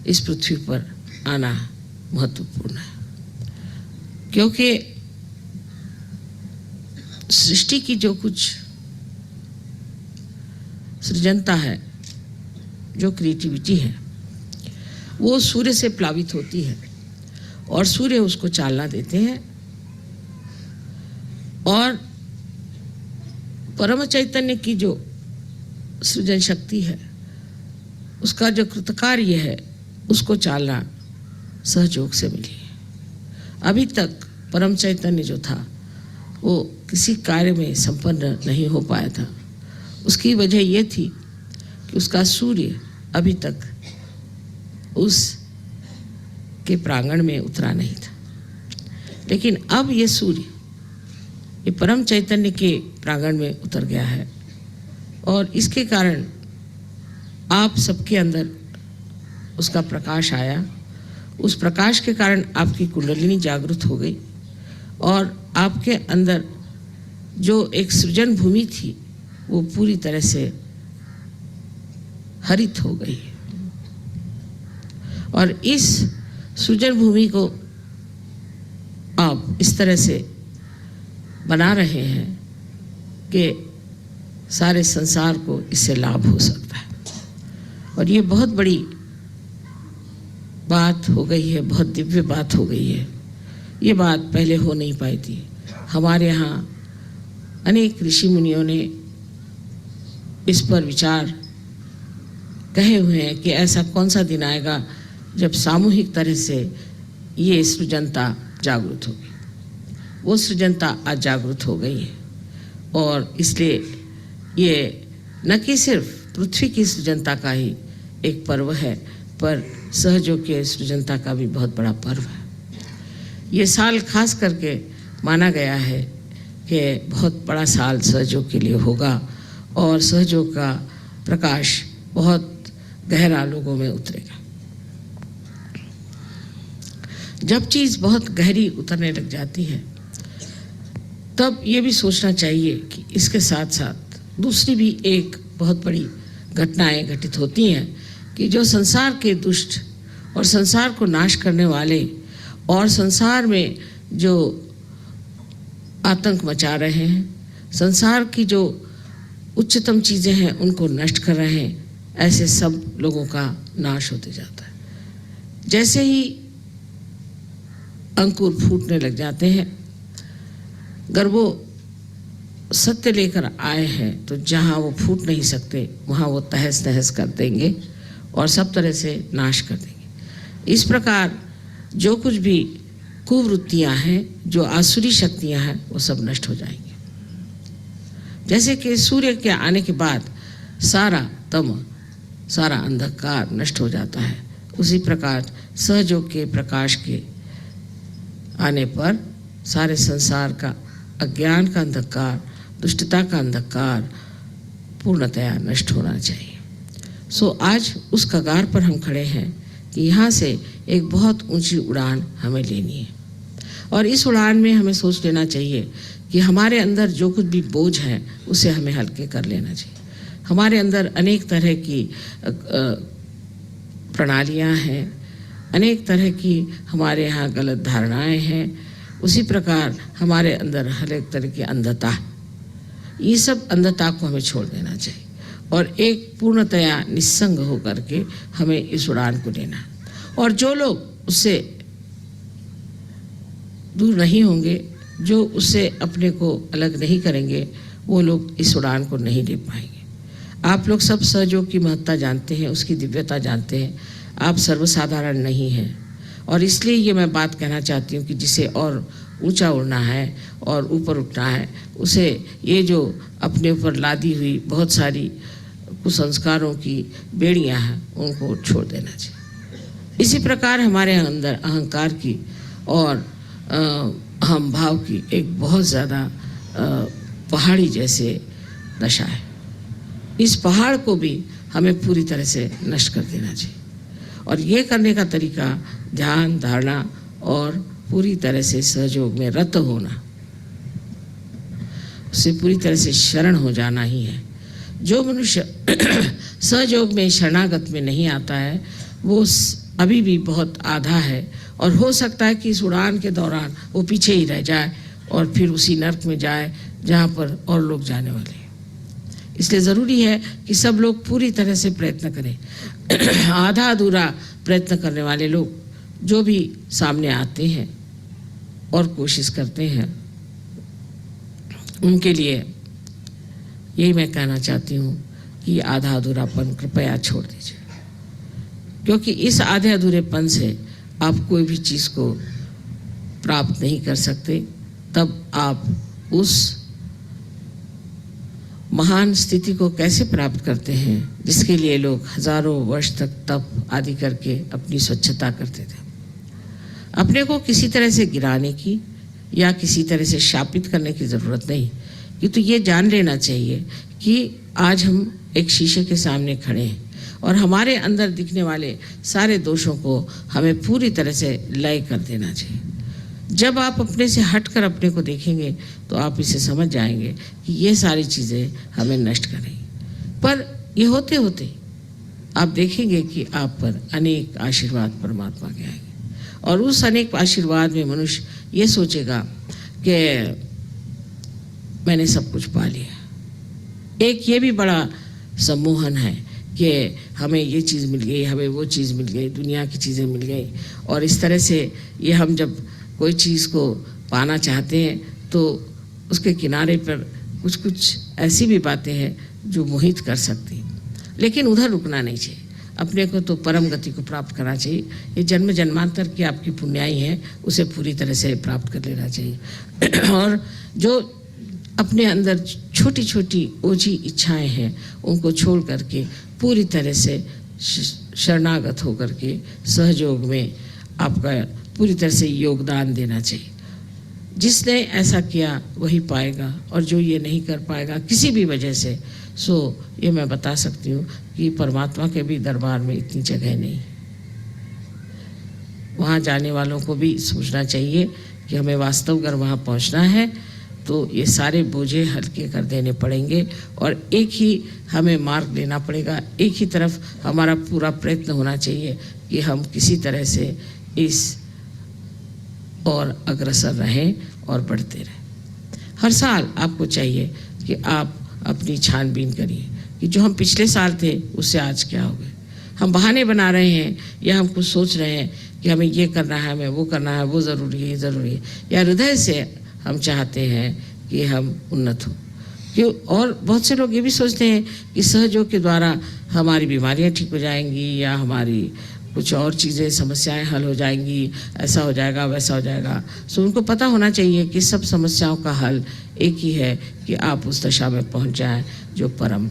इस पृथ्वी पर आना महत्वपूर्ण है, क्योंकि सृष्टि की जो कुछ सृजनता है, जो क्रिएटिविटी है, वो सूर्य से प्लावित होती है और सूर्य उसको चालना देते हैं। और परम चैतन्य की जो सृजन शक्ति है, उसका जो कृतकार्य है, उसको चालना सहयोग से मिली है। अभी तक परम चैतन्य जो था वो किसी कार्य में संपन्न नहीं हो पाया था। उसकी वजह ये थी कि उसका सूर्य अभी तक उस के प्रांगण में उतरा नहीं था। लेकिन अब ये सूर्य ये परम चैतन्य के प्रांगण में उतर गया है और इसके कारण आप सबके अंदर उसका प्रकाश आया। उस प्रकाश के कारण आपकी कुंडलिनी जागृत हो गई और आपके अंदर जो एक सृजन भूमि थी वो पूरी तरह से हरित हो गई। और इस सृजन भूमि को आप इस तरह से बना रहे हैं कि सारे संसार को इससे लाभ हो सकता है। और ये बहुत बड़ी बात हो गई है, बहुत दिव्य बात हो गई है। ये बात पहले हो नहीं पाई थी। हमारे यहाँ अनेक ऋषि मुनियों ने इस पर विचार कहे हुए हैं कि ऐसा कौन सा दिन आएगा जब सामूहिक तरह से ये सृजनता जागृत होगी। वो सृजनता आज जागृत हो गई है और इसलिए ये न कि सिर्फ पृथ्वी की सृजनता का ही एक पर्व है, पर सहयोग के सृजनता का भी बहुत बड़ा पर्व है। ये साल खास करके माना गया है कि बहुत बड़ा साल सहयोग के लिए होगा और सहयोग का प्रकाश बहुत गहरा लोगों में उतरेगा। जब चीज़ बहुत गहरी उतरने लग जाती है तब ये भी सोचना चाहिए कि इसके साथ साथ दूसरी भी एक बहुत बड़ी घटनाएं घटित होती हैं कि जो संसार के दुष्ट और संसार को नाश करने वाले और संसार में जो आतंक मचा रहे हैं, संसार की जो उच्चतम चीज़ें हैं उनको नष्ट कर रहे हैं, ऐसे सब लोगों का नाश होते जाता है। जैसे ही अंकुर फूटने लग जाते हैं, अगर वो सत्य लेकर आए हैं तो जहाँ वो फूट नहीं सकते वहाँ वो तहस नहस कर देंगे और सब तरह से नाश कर देंगे। इस प्रकार जो कुछ भी कुवृत्तियाँ हैं, जो आसुरी शक्तियाँ हैं, वो सब नष्ट हो जाएंगी। जैसे कि सूर्य के आने के बाद सारा तम, सारा अंधकार नष्ट हो जाता है, उसी प्रकार सहयोग के प्रकाश के आने पर सारे संसार का अज्ञान का अंधकार, दुष्टता का अंधकार पूर्णतया नष्ट होना चाहिए। सो आज उस कगार पर हम खड़े हैं कि यहाँ से एक बहुत ऊंची उड़ान हमें लेनी है और इस उड़ान में हमें सोच लेना चाहिए कि हमारे अंदर जो कुछ भी बोझ है उसे हमें हल्के कर लेना चाहिए। हमारे अंदर अनेक तरह की प्रणालियाँ हैं, अनेक तरह की हमारे यहाँ गलत धारणाएं हैं, उसी प्रकार हमारे अंदर हर एक तरह की अंधता, ये सब अंधता को हमें छोड़ देना चाहिए और एक पूर्णतया निस्संग होकर के हमें इस उड़ान को लेना है। और जो लोग उससे दूर नहीं होंगे, जो उससे अपने को अलग नहीं करेंगे, वो लोग इस उड़ान को नहीं ले पाएंगे। आप लोग सब सहयोग की महत्ता जानते हैं, उसकी दिव्यता जानते हैं। आप सर्वसाधारण नहीं हैं और इसलिए ये मैं बात कहना चाहती हूँ कि जिसे और ऊंचा उड़ना है और ऊपर उठना है, उसे ये जो अपने ऊपर लादी हुई बहुत सारी कुसंस्कारों की बेड़ियाँ हैं उनको छोड़ देना चाहिए। इसी प्रकार हमारे अंदर अहंकार की और अहम भाव की एक बहुत ज़्यादा पहाड़ी जैसे दशा है। इस पहाड़ को भी हमें पूरी तरह से नष्ट कर देना चाहिए और ये करने का तरीका ध्यान, धारणा और पूरी तरह से सहयोग में रत होना, उससे पूरी तरह से शरण हो जाना ही है। जो मनुष्य सहयोग में शरणागत में नहीं आता है वो अभी भी बहुत आधा है और हो सकता है कि इस उड़ान के दौरान वो पीछे ही रह जाए और फिर उसी नर्क में जाए जहाँ पर और लोग जाने वाले हैं। इसलिए ज़रूरी है कि सब लोग पूरी तरह से प्रयत्न करें। आधा अधूरा प्रयत्न करने वाले लोग जो भी सामने आते हैं और कोशिश करते हैं, उनके लिए यही मैं कहना चाहती हूँ कि आधा अधूरापन कृपया छोड़ दीजिए, क्योंकि इस आधे अधूरेपन से आप कोई भी चीज़ को प्राप्त नहीं कर सकते। तब आप उस महान स्थिति को कैसे प्राप्त करते हैं जिसके लिए लोग हजारों वर्ष तक तप आदि करके अपनी स्वच्छता करते थे। अपने को किसी तरह से गिराने की या किसी तरह से शापित करने की ज़रूरत नहीं, किंतु ये जान लेना चाहिए कि आज हम एक शीशे के सामने खड़े हैं और हमारे अंदर दिखने वाले सारे दोषों को हमें पूरी तरह से लय कर देना चाहिए। जब आप अपने से हटकर अपने को देखेंगे तो आप इसे समझ जाएंगे कि ये सारी चीज़ें हमें नष्ट करेंगी। पर ये होते होते आप देखेंगे कि आप पर अनेक आशीर्वाद परमात्मा के आएंगे और उस अनेक आशीर्वाद में मनुष्य ये सोचेगा कि मैंने सब कुछ पा लिया। एक ये भी बड़ा सम्मोहन है कि हमें ये चीज़ मिल गई, हमें वो चीज़ मिल गई, दुनिया की चीज़ें मिल गई और इस तरह से ये हम जब कोई चीज़ को पाना चाहते हैं तो उसके किनारे पर कुछ कुछ ऐसी भी बातें हैं जो मोहित कर सकती हैं, लेकिन उधर रुकना नहीं चाहिए। अपने को तो परम गति को प्राप्त करना चाहिए। ये जन्म जन्मांतर की आपकी पुण्याई है, उसे पूरी तरह से प्राप्त कर लेना चाहिए। और जो अपने अंदर छोटी छोटी ओझी इच्छाएं हैं उनको छोड़ करके पूरी तरह से शरणागत होकर के सहयोग में आपका पूरी तरह से योगदान देना चाहिए। जिसने ऐसा किया वही पाएगा, और जो ये नहीं कर पाएगा किसी भी वजह से, सो ये मैं बता सकती हूँ कि परमात्मा के भी दरबार में इतनी जगह नहीं। वहाँ जाने वालों को भी सोचना चाहिए कि हमें वास्तव अगर वहाँ पहुँचना है तो ये सारे बोझे हल्के कर देने पड़ेंगे, और एक ही हमें मार्ग लेना पड़ेगा। एक ही तरफ हमारा पूरा प्रयत्न होना चाहिए कि हम किसी तरह से इस और अग्रसर रहें और बढ़ते रहें। हर साल आपको चाहिए कि आप अपनी छानबीन करिए कि जो हम पिछले साल थे उससे आज क्या हो गए। हम बहाने बना रहे हैं या हम कुछ सोच रहे हैं कि हमें ये करना है, हमें वो करना है, वो ज़रूरी है, ये ज़रूरी है, या हृदय से हम चाहते हैं कि हम उन्नत हों। क्यों? और बहुत से लोग ये भी सोचते हैं कि सहयोग के द्वारा हमारी बीमारियां ठीक हो जाएंगी या हमारी कुछ और चीज़ें समस्याएं हल हो जाएंगी, ऐसा हो जाएगा, वैसा हो जाएगा। सो उनको पता होना चाहिए कि सब समस्याओं का हल एक ही है कि आप उस दशा में पहुंच जाएं जो परम,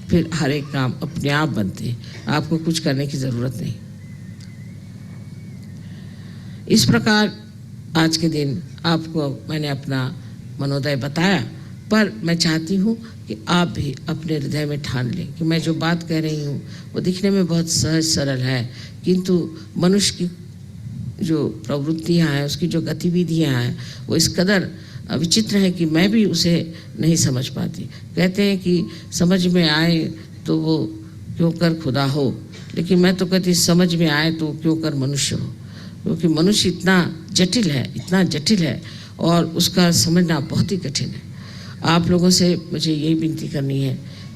फिर हर एक काम अपने आप बनते हैं, आपको कुछ करने की ज़रूरत नहीं। इस प्रकार आज के दिन आपको मैंने अपना मनोदय बताया, पर मैं चाहती हूँ कि आप भी अपने हृदय में ठान लें कि मैं जो बात कह रही हूँ वो दिखने में बहुत सहज सरल है, किंतु मनुष्य की जो प्रवृत्तियाँ हैं, उसकी जो गतिविधियाँ हैं, वो इस कदर विचित्र है कि मैं भी उसे नहीं समझ पाती। कहते हैं कि समझ में आए तो वो क्यों कर खुदा हो, लेकिन मैं तो कहती समझ में आए तो क्यों कर मनुष्य हो, क्योंकि मनुष्य इतना जटिल है, इतना जटिल है, और उसका समझना बहुत ही कठिन है। आप लोगों से मुझे यही विनती करनी है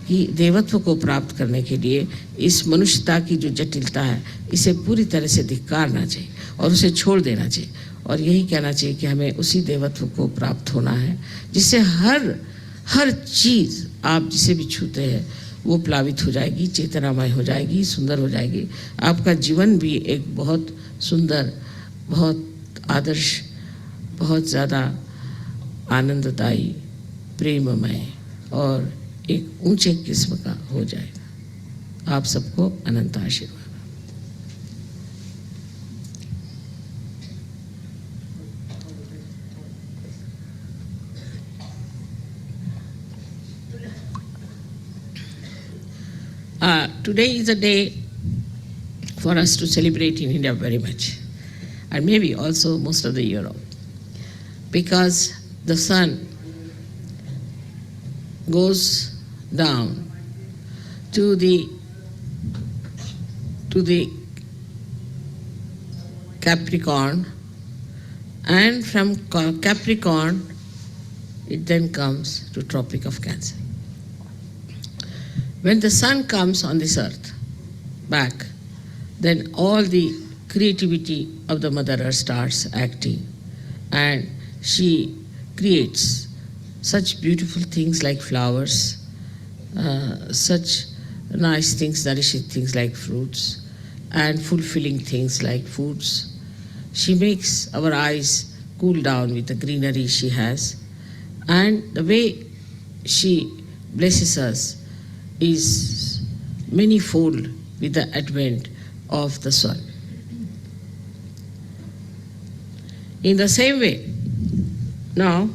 कि देवत्व को प्राप्त करने के लिए इस मनुष्यता की जो जटिलता है, इसे पूरी तरह से धिक्कारना चाहिए और उसे छोड़ देना चाहिए, और यही कहना चाहिए कि हमें उसी देवत्व को प्राप्त होना है जिससे हर चीज़ आप जिसे भी छूते हैं वो प्लावित हो जाएगी, चेतनामय हो जाएगी, सुंदर हो जाएगी। आपका जीवन भी एक बहुत सुंदर, बहुत आदर्श, बहुत ज़्यादा आनंददायी, प्रेममय और एक ऊंचे किस्म का हो जाएगा। आप सबको अनंत आशीर्वाद। Today is a day for us to celebrate in India very much, and maybe also most of the Europe, because the sun goes down to the Capricorn, and from Capricorn it then comes to Tropic of Cancer. When the sun comes on this earth back, then all the creativity of the Mother Earth starts acting, and she creates such beautiful things like flowers, such nice things, nourishing things like fruits, and fulfilling things like foods. She makes our eyes cool down with the greenery she has, and the way she blesses us is manifold with the advent of the sun. In the same way, now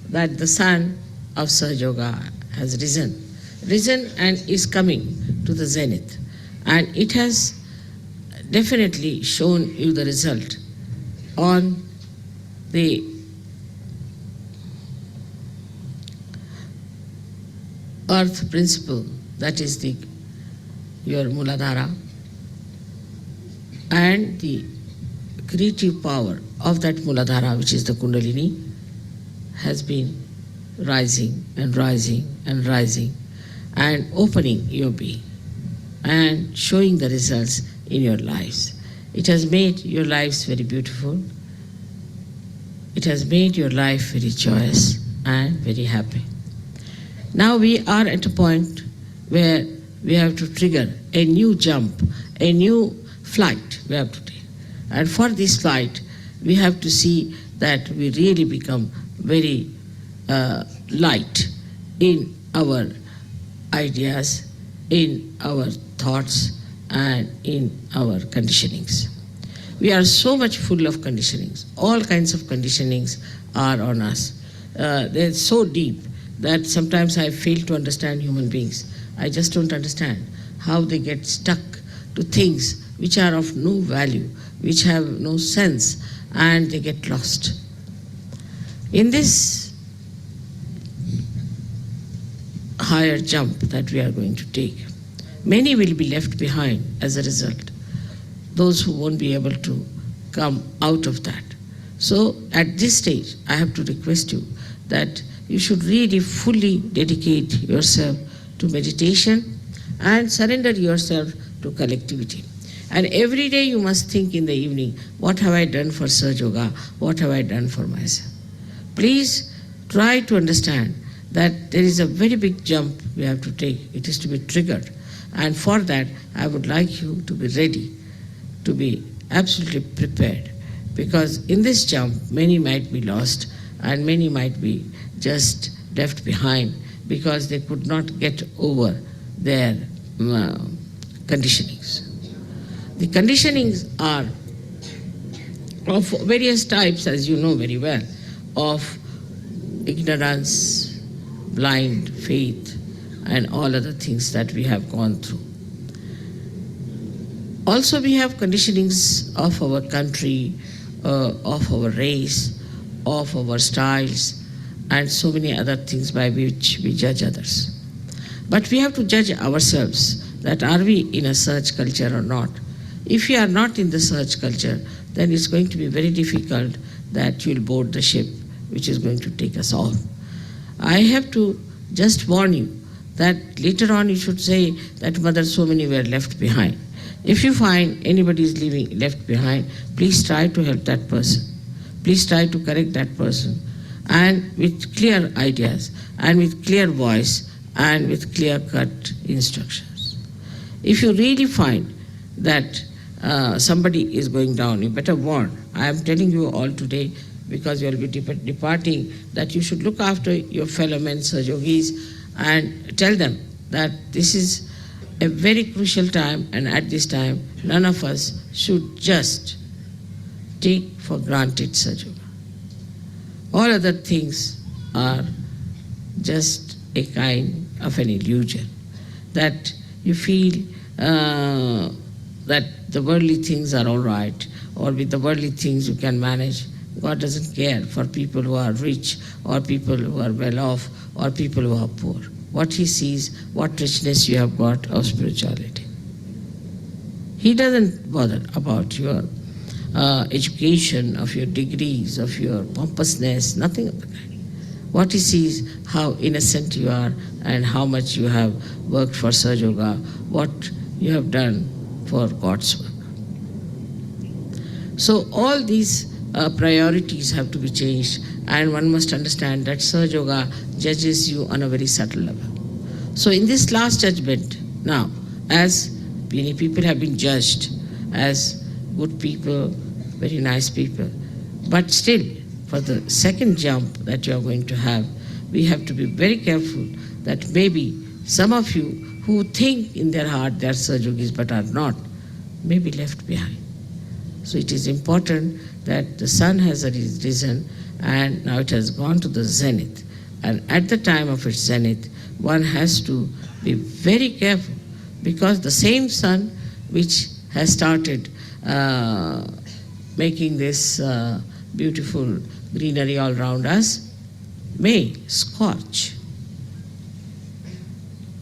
that the sun of Sahaja Yoga has risen and is coming to the zenith, and it has definitely shown you the result on the earth principle, that is your Muladhara, and the creative power of that Muladhara, which is the Kundalini, has been rising and rising and rising and opening your being and showing the results in your lives. It has made your lives very beautiful. It has made your life very joyous and very happy. Now we are at a point where we have to trigger a new jump, a new flight we have to take. And for this flight, we have to see that we really become very light in our ideas, in our thoughts, and in our conditionings. We are so much full of conditionings. All kinds of conditionings are on us. They're so deep that sometimes I fail to understand human beings. I just don't understand how they get stuck to things which are of no value, which have no sense, and they get lost. In this higher jump that we are going to take, many will be left behind as a result, those who won't be able to come out of that. So at this stage, I have to request you that you should really fully dedicate yourself to meditation and surrender yourself to collectivity. And every day you must think in the evening, what have I done for Sahaja Yoga? What have I done for myself? Please try to understand that there is a very big jump we have to take. It is to be triggered. And for that, I would like you to be ready, to be absolutely prepared. Because in this jump, many might be lost and many might be just left behind because they could not get over their conditionings. The conditionings are of various types, as you know very well, of ignorance, blind faith, and all other things that we have gone through. Also, we have conditionings of our country, of our race, of our styles, and so many other things by which we judge others. But we have to judge ourselves, that are we in a search culture or not. If you are not in the search culture, then it's going to be very difficult that you'll board the ship which is going to take us all. I have to just warn you that later on you should say that Mother, so many were left behind. If you find anybody is left behind, please try to help that person. Please try to correct that person, and with clear ideas, and with clear voice, and with clear-cut instructions. If you really find that somebody is going down, you better warn. I am telling you all today, because you will be departing, that you should look after your fellow men, Sahaja Yogis, and tell them that this is a very crucial time, and at this time, none of us should just take for granted Sahaja Yoga. All other things are just a kind of an illusion, that you feel that the worldly things are all right, or with the worldly things you can manage. God doesn't care for people who are rich, or people who are well off, or people who are poor. What He sees, what richness you have got of spirituality. He doesn't bother about your education, of your degrees, of your pompousness, nothing of the kind. What He sees, how innocent you are, and how much you have worked for Sahaja Yoga, what you have done for God's work. So all these priorities have to be changed, and one must understand that Sahaja Yoga judges you on a very subtle level. So in this last judgment, now, as many people have been judged as good people, very nice people, but still, for the second jump that you are going to have, we have to be very careful that maybe some of you who think in their heart they are Sahaja Yogis but are not, may be left behind. So it is important that the sun has risen, and now it has gone to the zenith. And at the time of its zenith, one has to be very careful, because the same sun which has started making this beautiful greenery all around us may scorch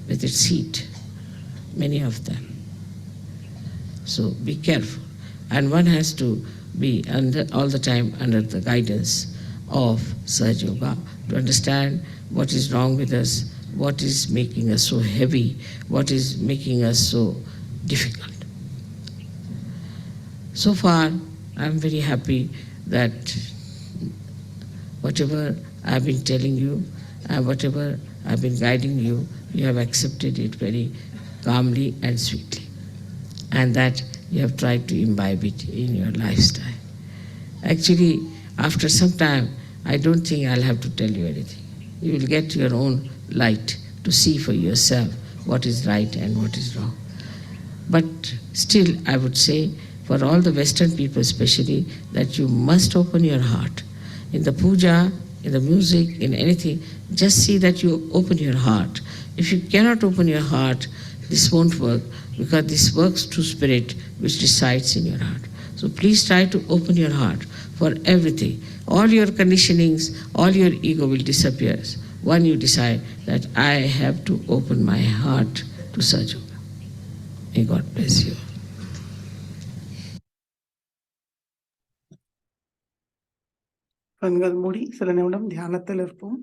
with its heat, many of them. So be careful. And one has to be all the time under the guidance of Sahaja Yoga to understand what is wrong with us, what is making us so heavy, what is making us so difficult. So far, I am very happy that whatever I have been telling you, and whatever I have been guiding you, you have accepted it very calmly and sweetly, and that you have tried to imbibe it in your lifestyle. Actually, after some time, I don't think I'll have to tell you anything. You will get your own light to see for yourself what is right and what is wrong. But still, I would say, for all the Western people especially, that you must open your heart. In the puja, in the music, in anything, just see that you open your heart. If you cannot open your heart, this won't work, because this works to spirit which resides in your heart. So please try to open your heart for everything. All your conditionings, all your ego will disappear. When you decide that I have to open my heart to Sahaja. May God bless you. கண்கள் மூடி சில நிமிடம் தியானத்தில் இருப்போம்.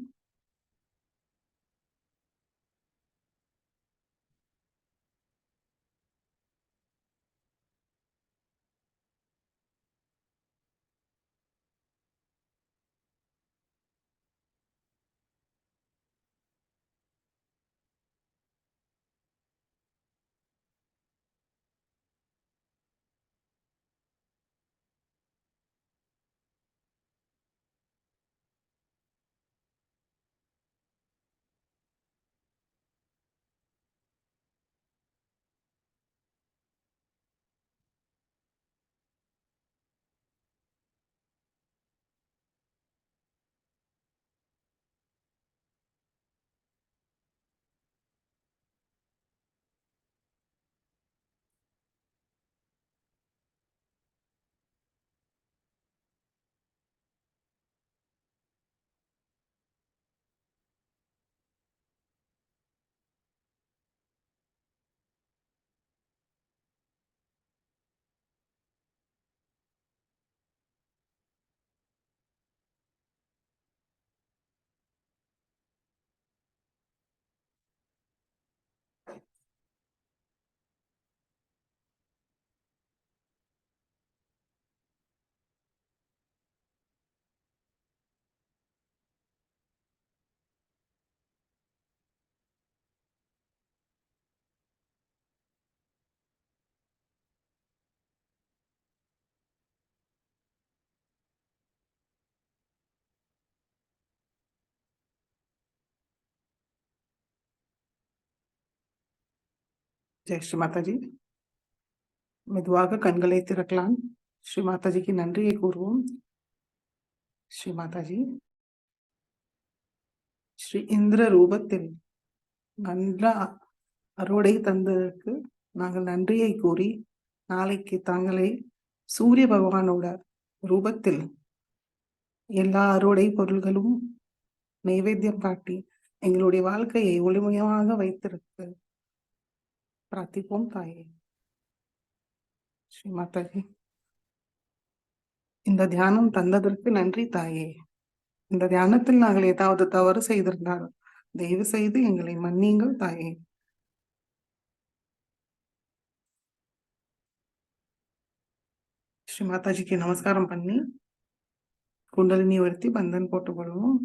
ஜெய் ஸ்ரீ மாதாஜி. மெதுவாக கண்களை திறக்கலாம். ஸ்ரீ மாதாஜிக்கு நன்றியை கூறுவோம். ஸ்ரீ மாதாஜி, ஸ்ரீ இந்திர ரூபத்தில் நல்ல அறுவடை தந்ததற்கு நாங்கள் நன்றியை கூறி, நாளைக்கு தாங்களை சூரிய பகவானோட ரூபத்தில் எல்லா அறுவடை பொருள்களும் நைவேத்தியம் காட்டி எங்களுடைய வாழ்க்கையை ஒளிமயமாக வைத்திருக்கு பிரார்த்திப்போம் தாயே. ஸ்ரீ மாதாஜி, இந்த தியானம் தந்ததற்கு நன்றி தாயே. இந்த தியானத்தில் நாங்கள் ஏதாவது தவறு செய்திருந்தால் தயவு செய்து எங்களை மன்னியுங்கள் தாயே. ஸ்ரீ மாதாஜிக்கு நமஸ்காரம் பண்ணி குண்டலினி வருத்தி பந்தன் போட்டுக்கொள்வோம்.